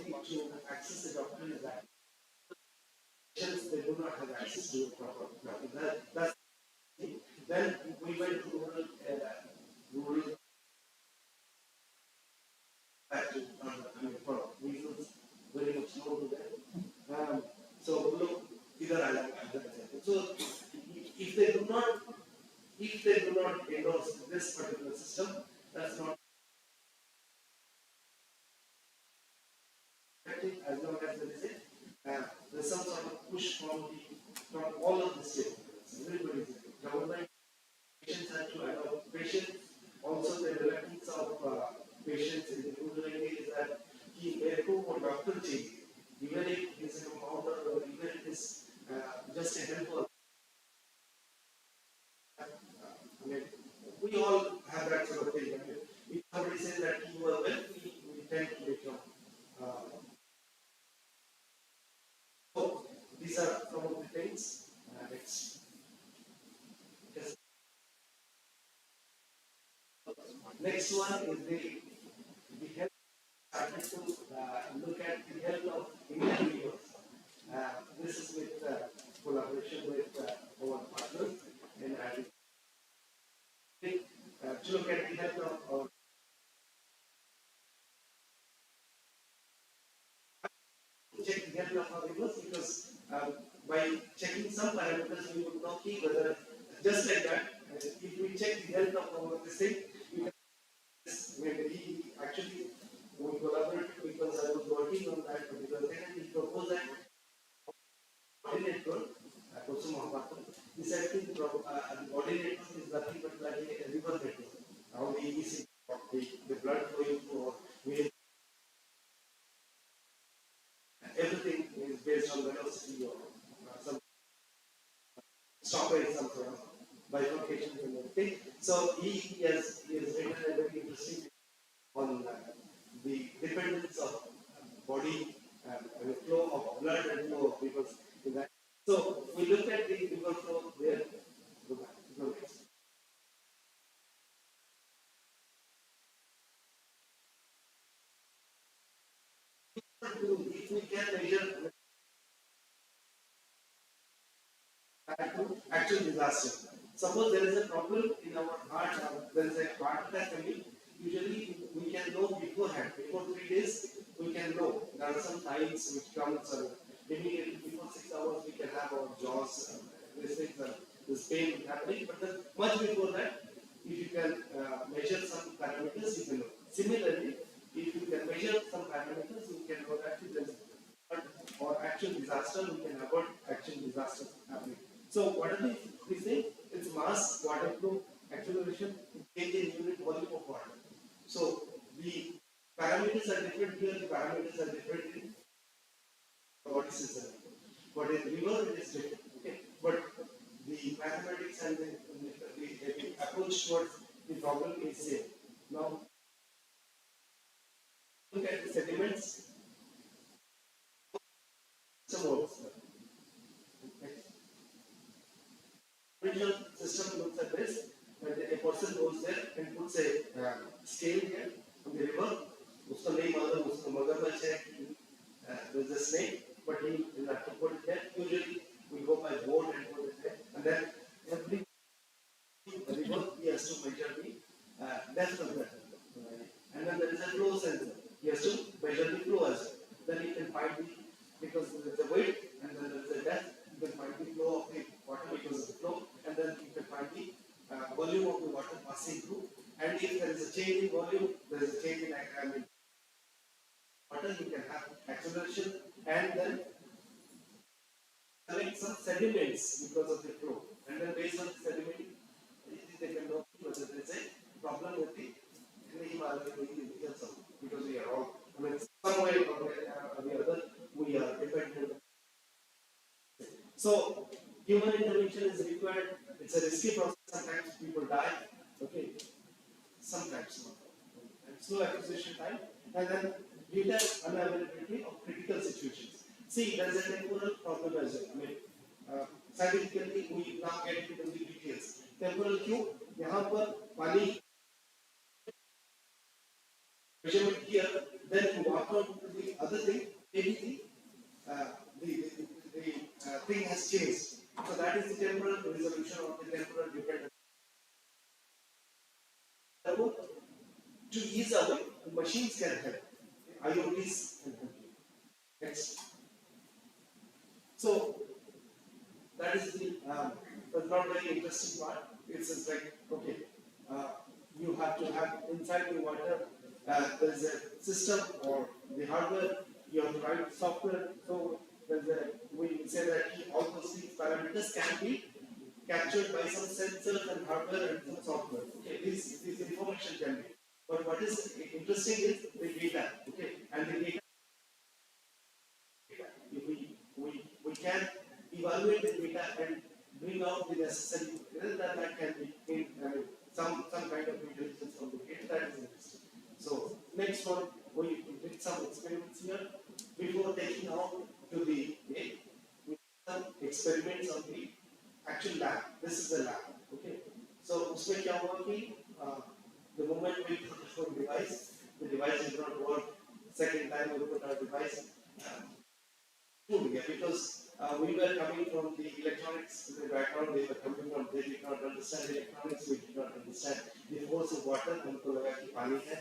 access the doctor is that patients they do not have access to a proper doctor. That's then we went to rural for reasons very much known to them. So look, either I like so if they do not endorse this particular system, that's not effective as long as there is there's some sort of push from all of the stakeholders. Everybody is government, patients have to adopt patients. Also, the reluctance of patients in the rural area is that he may go for doctor change, even if it is a founder or even if it is just a helper. I mean, we all have that sort of thing. I mean, if somebody says that you are well, we tend to become. So these are some of the things. Next. Yes. Next one is the health. Started to look at the health of individuals. This is with collaboration with our partners and to look at the health of our check the health of our rivers because by checking some parameters we would know whether just like that if we check the health of our this thing we can we actually we collaborated because I was working on that particular thing and we proposed that coordinator he said the coordinator is nothing but like a river network. Now the EC the blood flowing for everything is based on velocity or some stoppage, some sort of bifurcation and everything. So he has written a very interesting on the dependence of body and the flow of blood and flow of rivers in that. So we looked at the river flow there. Go next. If we can measure actual disaster. Suppose there is a problem in our heart, there is a heart attack coming. Usually we can know beforehand, before 3 days, we can know. There are some signs which comes immediately before 6 hours we can have our jaws, these things, this pain happening. But then much before that, if you can measure some parameters, you can know. Similarly, if you can measure some parameters, you can know that there's or actual disaster, we can avoid actual disaster happening. So what are these things? It's mass, water flow, acceleration, change in unit volume of water. So the parameters are different here, the parameters are different in body system. But in river it is different. Okay. But the mathematics and the approach towards the problem is same. Now look at the sediments. Some works. Original system looks at this, and a person goes there and puts a scale here on the river. उसका नहीं मालूम उसका मगरमच्छ है, there's a snake, but he will have to put it there. Usually we go by boat and put it there, and then every river he has to measure the depth of that. And then there is a flow sensor. He has to measure the flow as well. Then he can find the, because there is a weight and then there is a depth, you can find the flow of the water because of the flow, and then you can find the volume of the water passing through. And if there is a change in volume, there is a change in water, you can have acceleration, and then collect some sediments because of the flow. And then based on the sediment, they can know whether there is a problem with the because we are all, I mean, some way or the other, we are dependent. So, human intervention is required. It's a risky process. Sometimes people die. Okay, sometimes not. And slow acquisition time, and then data unavailability of critical situations. See, there is a temporal problem as well. I mean, scientifically, we now get into the details. Temporal क्यों? यहाँ पर पानी measurement here, then you walk on to the other thing, maybe the thing has changed. So that is the temporal resolution of the temporal dependence. To ease away, the machines can help. IoTs can help you. Next. So that is the but not very interesting part. It's just like, okay, you have to have inside the water, there is a system or the hardware, you have to write software. So there's a, we say that all those things parameters can be captured by some sensors and hardware and some software. Okay, this information can be. But what is interesting is the data. Okay, and the data. If we can evaluate the data and bring out the necessary, that can be in, some kind of intelligence from the data. That is interesting. So next one, we did some experiments here before taking out to the we did some experiments on the actual lab. This is the lab. Okay. So उसमें क्या हुआ कि the moment we put the device did not work. Second time we put our device. Because we were coming from the electronics the background, they were coming from, they did not understand electronics, we did not understand the force of water, उनको लगा कि पानी है.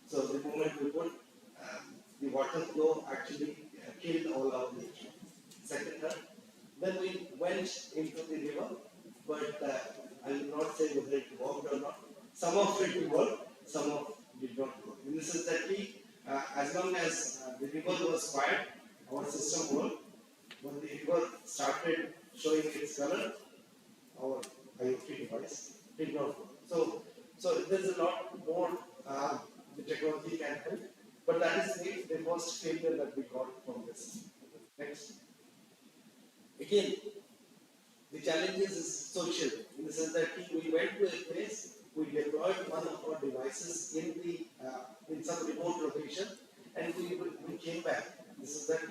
So the moment we put the water flow actually killed all our nature. Second term, then we went into the river, but I will not say whether it worked or not. Some of it worked, some of it did not work. In the sense that as long as the river was quiet, our system worked. When the river started showing its color, our IoT device did not work. So there's a lot more the technology can help, but that is the first failure that we got from this. Next. Again, the challenges is social, in the sense that we went to a place, we deployed one of our devices in some remote location, and we came back. This is that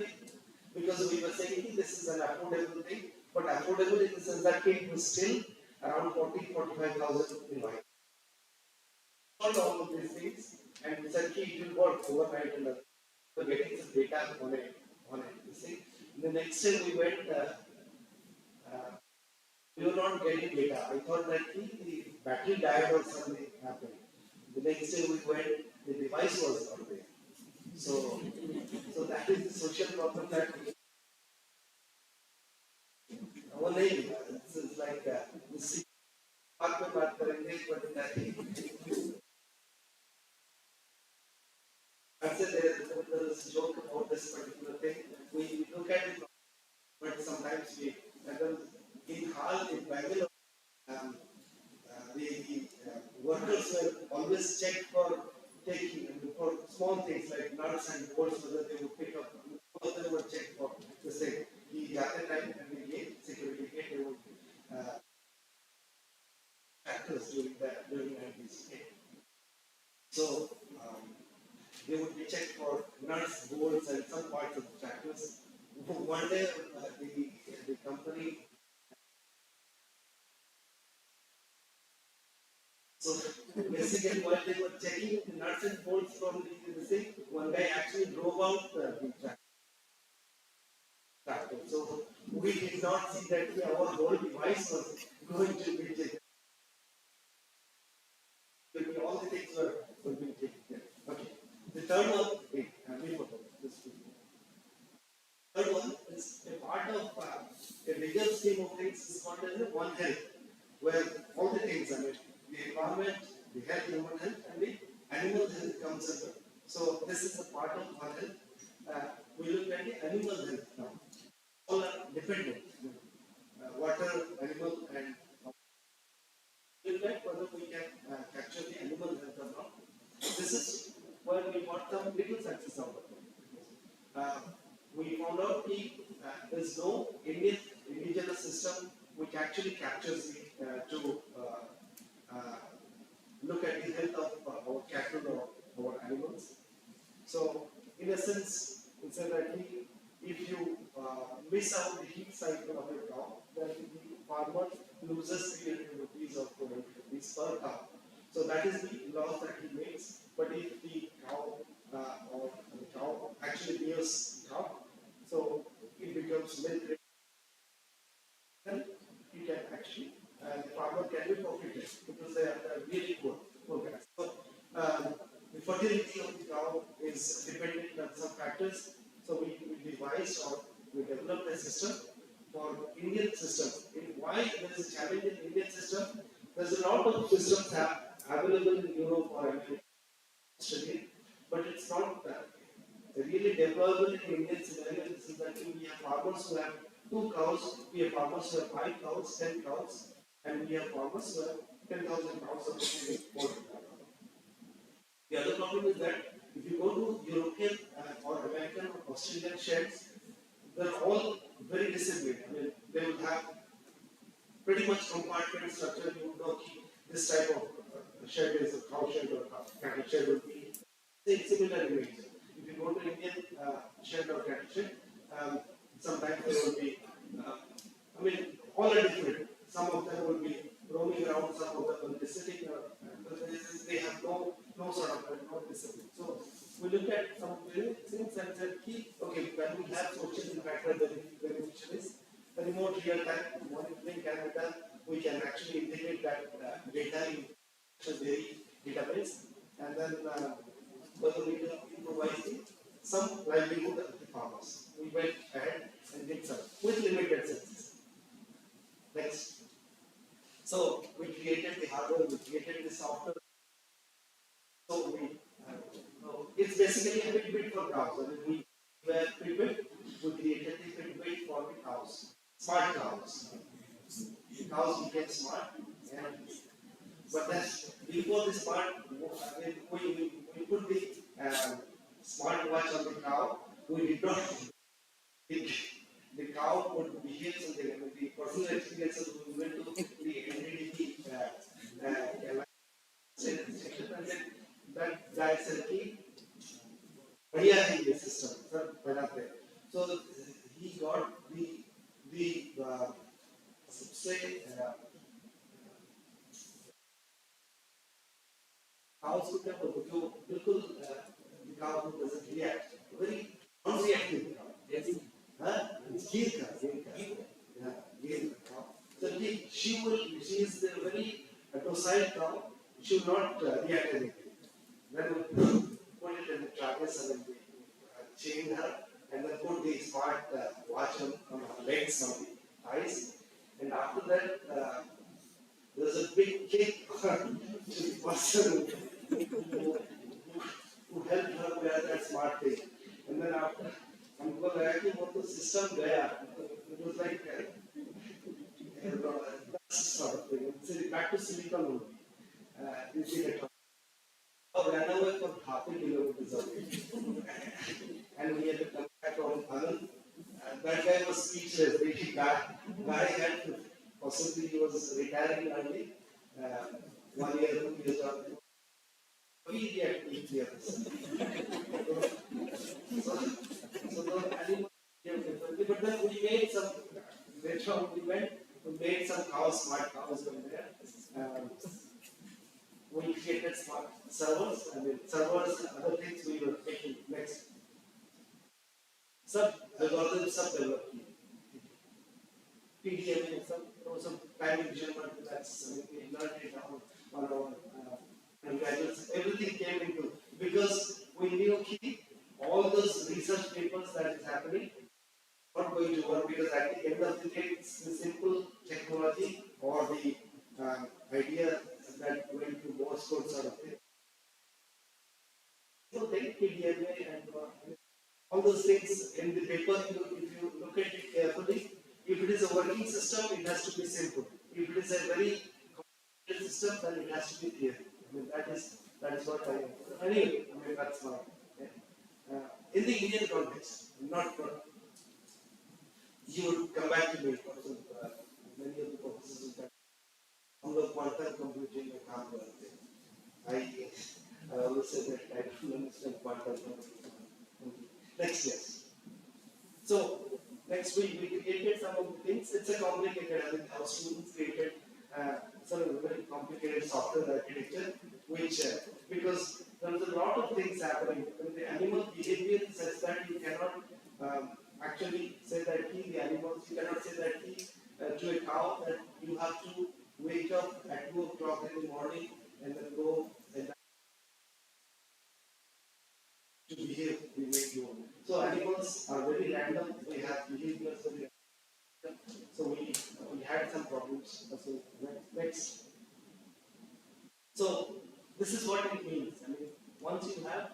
because we were saying this is an affordable thing, but affordable in the sense that it was still around 40,000-45,000 devices. All of these things, and certainly it will work overnight and we're getting some data on it. You see, the next day we went, we were not getting data. I thought that the battery died or something happened. The next day we went, the device was not there. So that is the social problem that नहीं मिला. It's like this बात पे बात करेंगे but I'd say there is a joke about this particular thing. We look at it, but sometimes we, in Hall, in Bangalore, um, the workers were always checked for taking and for small things like nuts and bolts whether they would pick up. All of them were checked for the same. The other time and the gate, security gate, they would factors during 90s. So they would be checked for nuts, bolts, and some parts of the tractors. One day, the company. So basically, while they were checking the nuts and bolts from the thing, one guy actually drove out the tractor. So we did not see that our whole device was going to be taken. All the things were being taken care. Okay. The third one, before this. Third one is a part of a bigger scheme of things is called as One Health, where all the things, the environment, the health, human health, and the animal health comes under. So this is a part of One Health. We look at the animal health now. All are dependent. Water, animal, and look at whether we can capture the animal health or not. This is where we got some little success out of it. We found out there is no indigenous system which actually captures the to look at the health of our cattle or our animals. So, in a sense, it's that if you miss out the heat cycle of a cow, then the farmer loses 300 rupees or 400 rupees per cow. So that is the loss that he makes. But if the cow or the cow actually bears cow, so it becomes milk rate, then you can actually, the farmer can be profited because they are really poor guys. So the fertility of the cow is dependent on some factors. So we devised or we developed a system for Indian system. Why there is a challenge in Indian system? There's a lot of systems available in Europe or America, Australia, but it's not really deployable in Indian scenario. This is that we have farmers who have 2 cows, we have farmers who have 5 cows, 10 cows, and we have farmers who have 10,000 cows or more. The other problem is that if you go to European or American or Australian sheds, they're all very disciplined. They will have pretty much compartment structure. You would know this type of shed is a cow shed or a cattle shed will be similar image. If you go to Indian shed or cattle shed, sometimes there will be, all are different. Some of them will be roaming around, some of them will be sitting, they have no sort of no discipline. So we look at some things and said, okay, when we have social impact beneficiaries, the remote real-time monitoring can be done. We can actually integrate that data in the database, and then whether we can improvise some livelihood of the farmers. We went ahead and did some with limited senses. Next. So we created the hardware, we created the software. So it's basically a bit for cows. We were prepared, we created the bit for the cows, smart cows. The cows became smart, and but then before the smart, we put the smart watch on the cow. We did not think the cow would behave something. The personal experiences we went to the NDDP section and then that guy said, बढ़िया है ये system sir बनाते हैं. So he got the सबसे cows को क्या बोलते जो बिल्कुल the cow who doesn't react, very non-reactive cow. Yes. It's ghee cow. So she is a very docile cow. She will not react anything. Then we put it in the traverse and then we chain her and then put the smart watch on her legs, on the thighs, after that, there was a big kick to the person who helped her wear that smart thing. And then after, हमको लगा कि वो तो system गया. It was like sort of thing. It's back to Silicon only. You see that. I ran away for half a kilometer away. And we had to come back from Anand. That guy was speechless. The guy had possibly he was retiring early. 1 year, 2 years old. We had 8 years. So the animal, but then we made some, later on we made some cows, smart cows from there. We created smart servers, servers, other things we were making next. Algorithm sub-developed PDM, some time vision that's we learned it on our graduates. Everything came into because we knew all those research papers that is happening not going to work because at the end of the day it's the simple technology or the idea that went to Morse code sort of thing. So take PDMA and all those things in the paper, if you look at it carefully, if it is a working system, it has to be simple. If it is a very complicated system, then it has to be clear. I mean, that is what anyway, that's my, in the Indian context, not you would come back to me for many of the purposes that on the quantum computing काम करते हैं. I always say that I don't understand quantum computing. Next, yes. So next we created some of the things. It's a complicated. I mean, our students created some very complicated software architecture, which because there is a lot of things happening. When the animal behavior is such that you cannot actually say that the animals, you cannot say that to a cow that you have to wake up at 2 o'clock in the morning and then go and to behave the way you want. So animals are very random. They have behaviors very random. So we had some problems. So next. So this is what it means. I mean, once you have,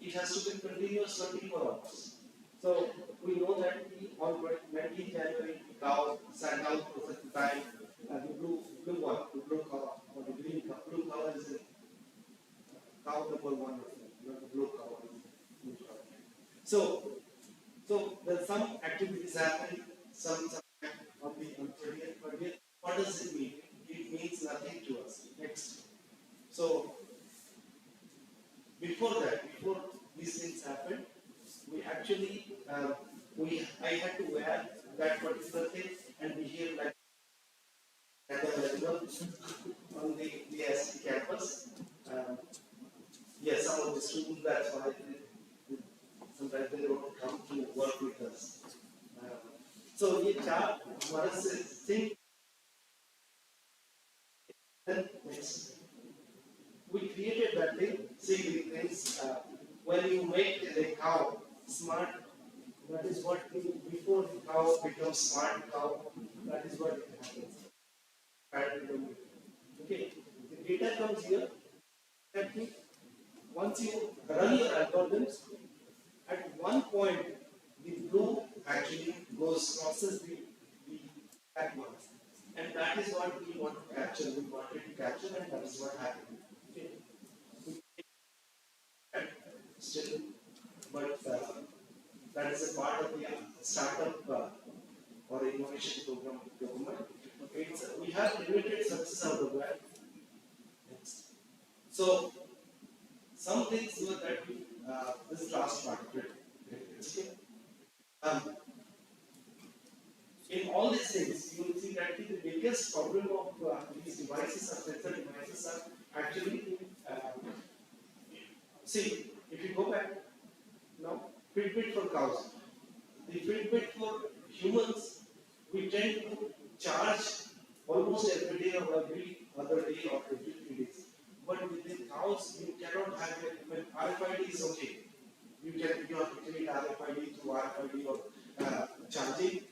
it has to be continuous 24 hours. So we know that on 19th January, the cow sat down for certain time. The blue one, the blue cow, or the green cow. Blue cow is the cow number one, not the blue cow. So there's some activities happening, some on the 30th, but what does it mean? It means nothing to us. Next. So before these things happened, we actually I had to wear that particular thing and behave like on the IST campus. Yes, some of the students, that's why sometimes they don't come to work with us. So ये चार हमारे से think. Then next, we created that thing. See the things when you make a cow smart. That is what before the cow becomes smart cow. That is what happens. Okay, the data comes here. That thing. Once you run your algorithms, at one point the blue actually crosses the black one. And that is what we want to capture. We wanted to capture, and that is what happened. Okay. Still, but that is a part of the startup or innovation program of the government. We have limited success out of that. So, some things were that this last part. In all these things, you will see that the biggest problem of these devices or sensor devices are actually, see, if you go back now, Fitbit for cows. The Fitbit for humans, we tend to charge almost every day or every other day or every 3 days. But with the cows, you cannot have it. When RFID is okay, you have to create RFID through RFID or charging.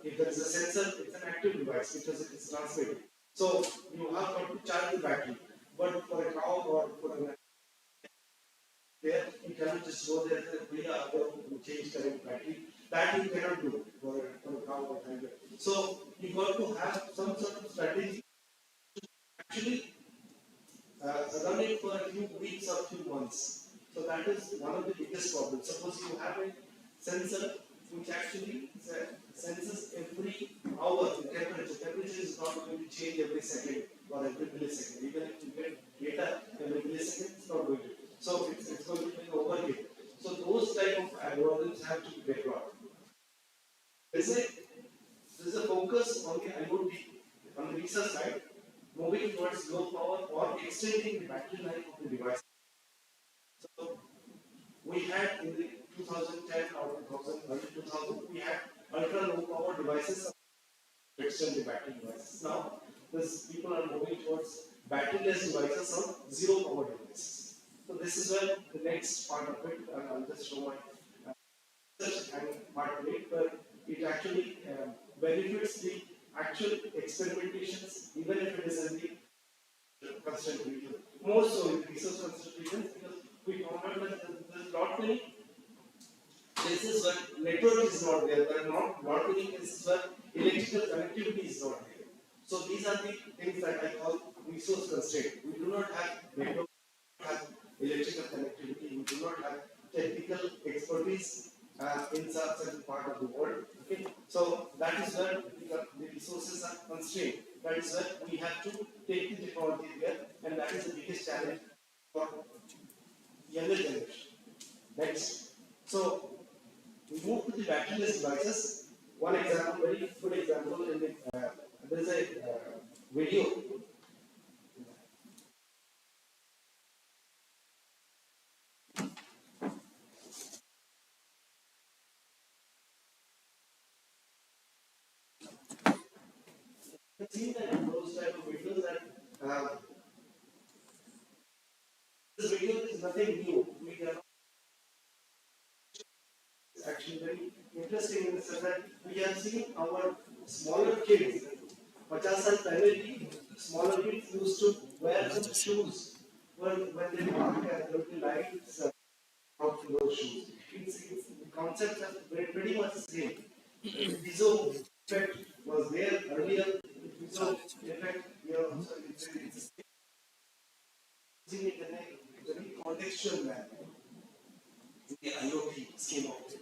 If there is a sensor, it's an active device because it is transmitted. So you have got to charge the battery. But for a cow or for a there, you cannot just go there and change current battery. That you cannot do for a cow or tiger. So you got to have some sort of strategy actually run it for a few weeks or few months. So that is one of the biggest problems. Suppose you have a sensor which actually senses every hour the temperature. Temperature is not going to change every second or every millisecond. Even if you get data every millisecond, it's not going to. So it's going to be overkill. So those type of algorithms have to be deployed. There's a focus on the IoT on the research side, moving towards low power or extending the battery life of the device. So we had in the 2010 or 2000, early 2000, we had ultra low power devices to extend the battery devices. Now, people are moving towards battery-less devices or zero power devices. So this is where the next part of it, I'll just show my research and part of it, where it actually benefits the actual experimentations, even if it is in the constraint region. More so in the resource constraint regions, because we found out that there's not many places where network is not there. There are not many places where electrical connectivity is not there. So these are the things that I call resource constraint. We do not have network, have electrical connectivity. We do not have technical expertise in some certain part of the world. Okay, so that is where the resources are constrained. That is where we have to take the technology there, and that is the biggest challenge for younger generation. Next, so we move to the batteryless devices. One example, very good example, in the, there is a video. I've seen that those type of videos that this video is nothing new. We are actually very interesting in the sense that we have seen our smaller kids, 50 साल पहले भी smaller kids used to wear some shoes when they walk and look like of those shoes. The concept is pretty much the same. Piezo effect was there earlier. Piezo effect, so it's using it in a very contextual manner in the IoT scheme of it.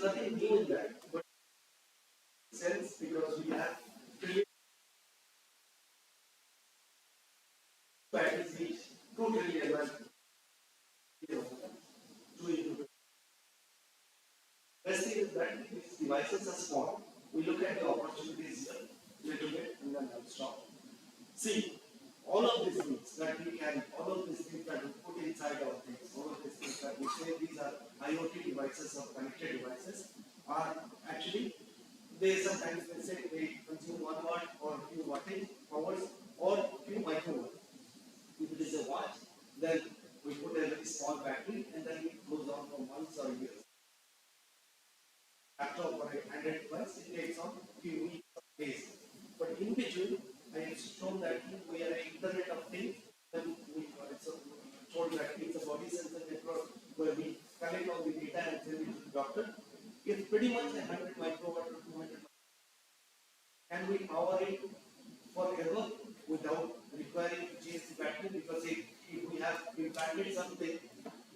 nothing new in that, but sense because we have created batteries which 2 trillion and you know, 2 into best thing is that these devices are small. We look at the opportunities here, little bit, and then I'll stop. See, all of these things that we can, all of these things that we put inside our things, all of these things that we say these are IoT devices or connected devices are actually, they sometimes they say they consume 1 watt or few wattage hours or few microwatt. If it is a watch, then we put a very small battery and then it goes on for months or years. Laptop or a handheld device, it takes on few weeks or days. But in between, I have shown that we are an Internet of Things. Then we it's told that it's a body sensor network where we collect all the data and send it to the doctor. It's pretty much a 100 microwatt or 200. Can we power it forever without requiring to change the battery? Because if we have implanted something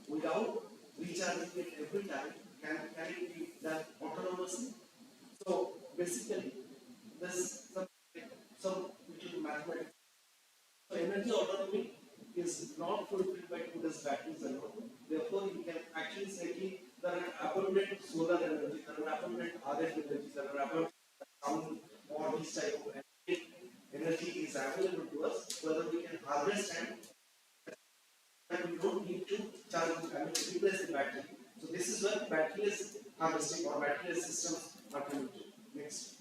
without recharging it every time, can it be done autonomously? So basically, there's some little mathematics. So energy autonomy is not fulfilled by today's batteries alone. Therefore, you can actually say that there are abundant solar energy, there are abundant RF energy, there are abundant sound or this type of energy is available to us, whether we can harvest and we don't need to charge the battery, replace the battery. So this is where batteryless harvesting or batteryless systems are coming to. Next.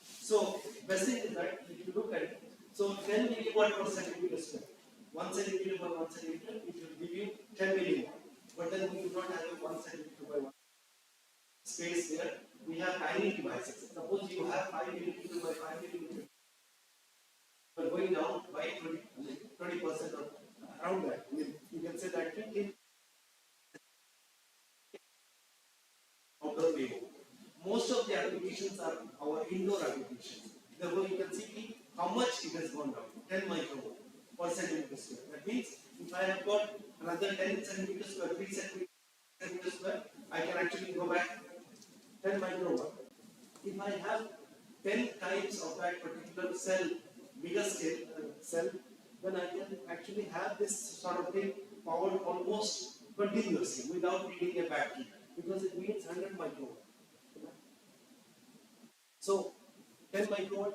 So best thing is that if you look at it, so 10 milliwatt per centimeter square. 1 centimeter by 1 centimeter, it will give you 10 milliwatt. But then we do not have a 1 centimeter by 1 space there. We have tiny devices. Suppose you have 5 millimeter by 5 millimeter, but going down by 20% or around that. You can say that in outer way. Most of the applications are our indoor applications. Therefore, you can see how much it has gone down, 10 microwatt per centimeter square. That means if I have got another 10 centimeter square, 3 centimeter square, I can actually go back 10 microwatt. If I have 10 times of that particular cell, bigger scale cell, then I can actually have this sort of thing powered almost continuously without needing a battery because it means 100 microwatt. So 10 microwatt,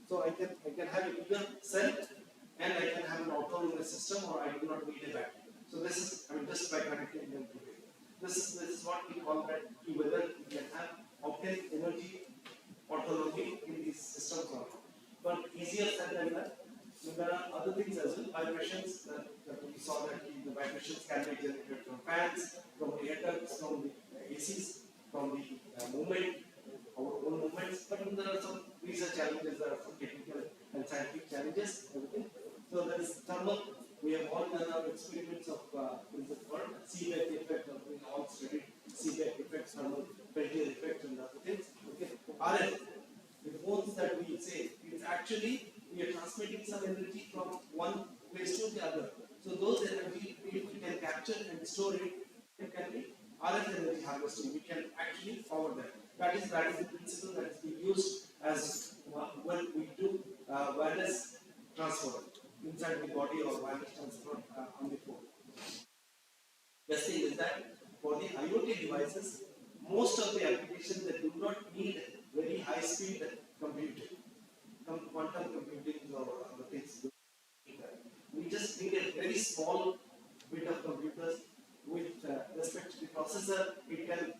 so I can have a bigger cell and I can have an autonomous system or I do not need a battery. So this is, I mean, just by connecting them together. This is what we call that whether you can have obtain energy autonomy in these systems or not. But easier said than that. So there are other things as well. Vibrations that we saw that the vibrations can be generated from fans, from air ducts, from the ACs, from the movement, our own movements. But then there are some research challenges, there are some technical and scientific challenges, everything. So there is thermal. We have all done our experiments of Seebeck effect, or we all studied Seebeck effect, thermal Peltier effect, and other things. Okay. RF, the phones that we say, it's actually we are transmitting some energy from one place to the other. So those energy, if we can capture and store it, it can be RF energy harvesting. We can actually forward that. That is the principle that is being used as when we do wireless transfer inside the body or wireless transfer on the phone. Best thing is that for the IoT devices, most of the applications that do not need very high speed computing, quantum computing or other things. We just need a very small bit of computers with respect to the processor. It can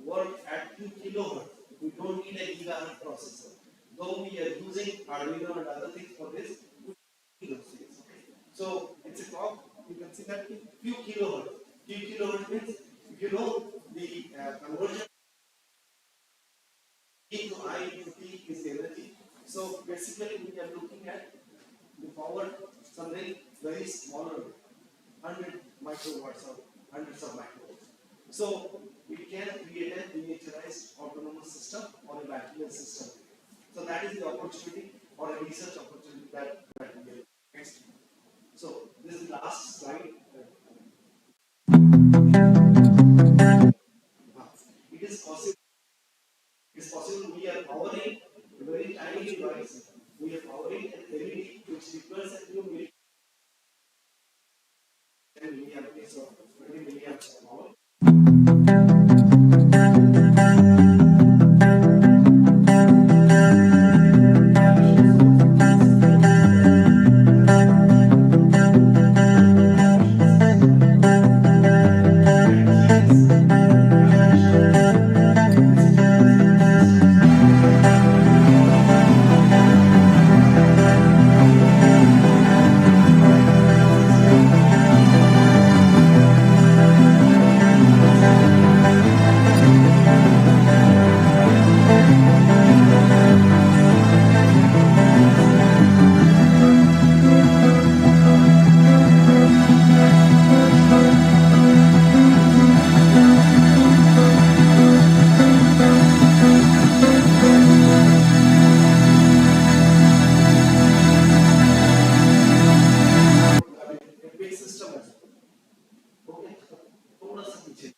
work at 2 kilohertz. We don't need a gigahertz processor. Though we are using Arduino and other things for this, we need those things. So it's a clock. You can see that few kilohertz. Few kilohertz means if you know the conversion E to I into T is the energy. So basically we are looking at the power something very smaller, 100 microwatts or hundreds of microwatts. So we can create a miniaturized autonomous system or a battery system. So that is the opportunity or a research opportunity that we have. Next. So this is the last slide. It is few million, 10 milliamps or 20 milliamps of power. Base system as well. Okay, थोड़ा सा पीछे.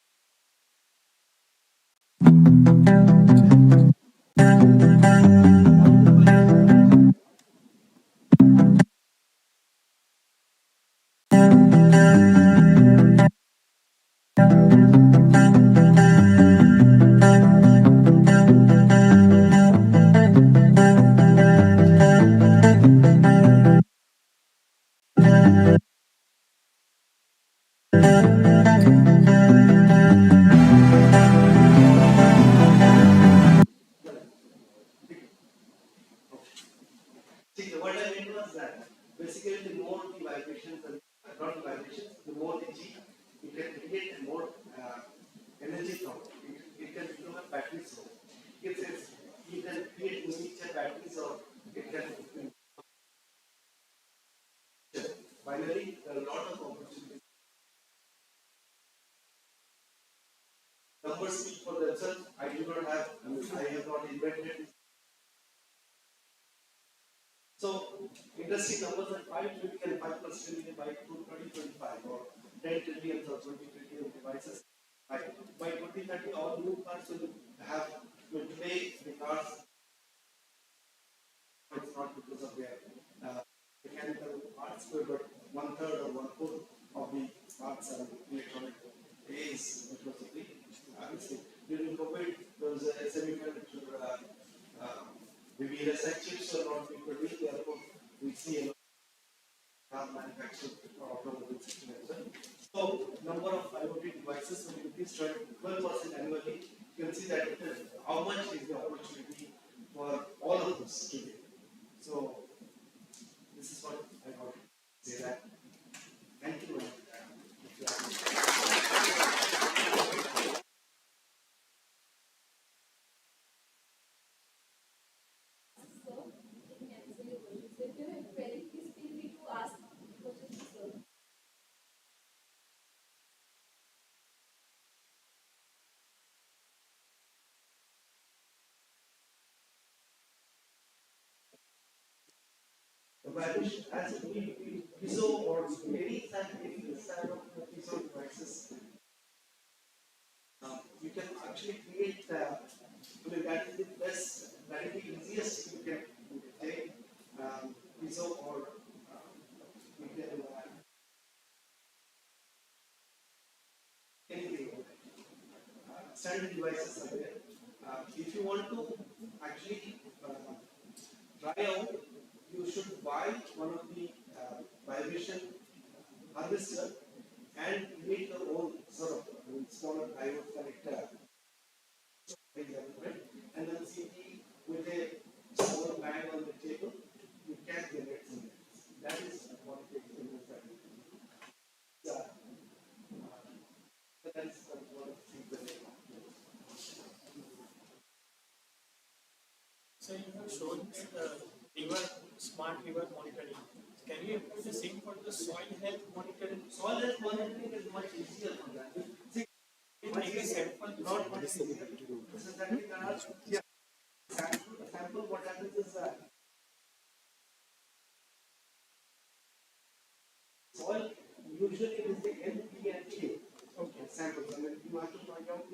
See, what I meant was that basically the more the vibrations and not the vibrations, the more the G, you can create more energy from it. It can become a battery source. It says you can create miniature batteries or it can finally there are a lot of opportunities. Numbers speak for themselves. I do not have, I have not invented this. So industry numbers are 5 trillion, 5 plus trillion by 2025 or 10 trillion or 20 trillion devices. By 2030, all new cars will have, today the cars, it's not because of their mechanical parts, but one third or one fourth of the parts are electronic is because of the, obviously, during COVID, there was a semiconductor, maybe research chips are not being produced, therefore, we see a lot of manufactured automobile system as well. So, number of IoT devices will increase 12% annually. You can see that how much is the opportunity for all of us today. So, this is what I want to say that. Thank you. So, you can answer your questions. So, if you have query, please feel free to ask questions to sir. The vibration as we piezo or any type of piezo devices, you can actually create, I mean, that is the best, that is the easiest you can take piezo or you can anything. Standard devices are there. If you want to actually try out, you should buy one of the vibration harvester and make your own sort of smaller diode connector, right? And then see with a small bag on the table, you can generate some. That is what the experiments are doing. That is one of the things that they want. So you have shown that river, smart river monitoring. Can we apply the same for the soil health monitoring? Soil health monitoring is much easier for that. See, It may be sample, not much easier. This is that we can ask, yeah, sample, what happens is that soil usually is the N, P, and K. Okay. Samples, and then you have to find out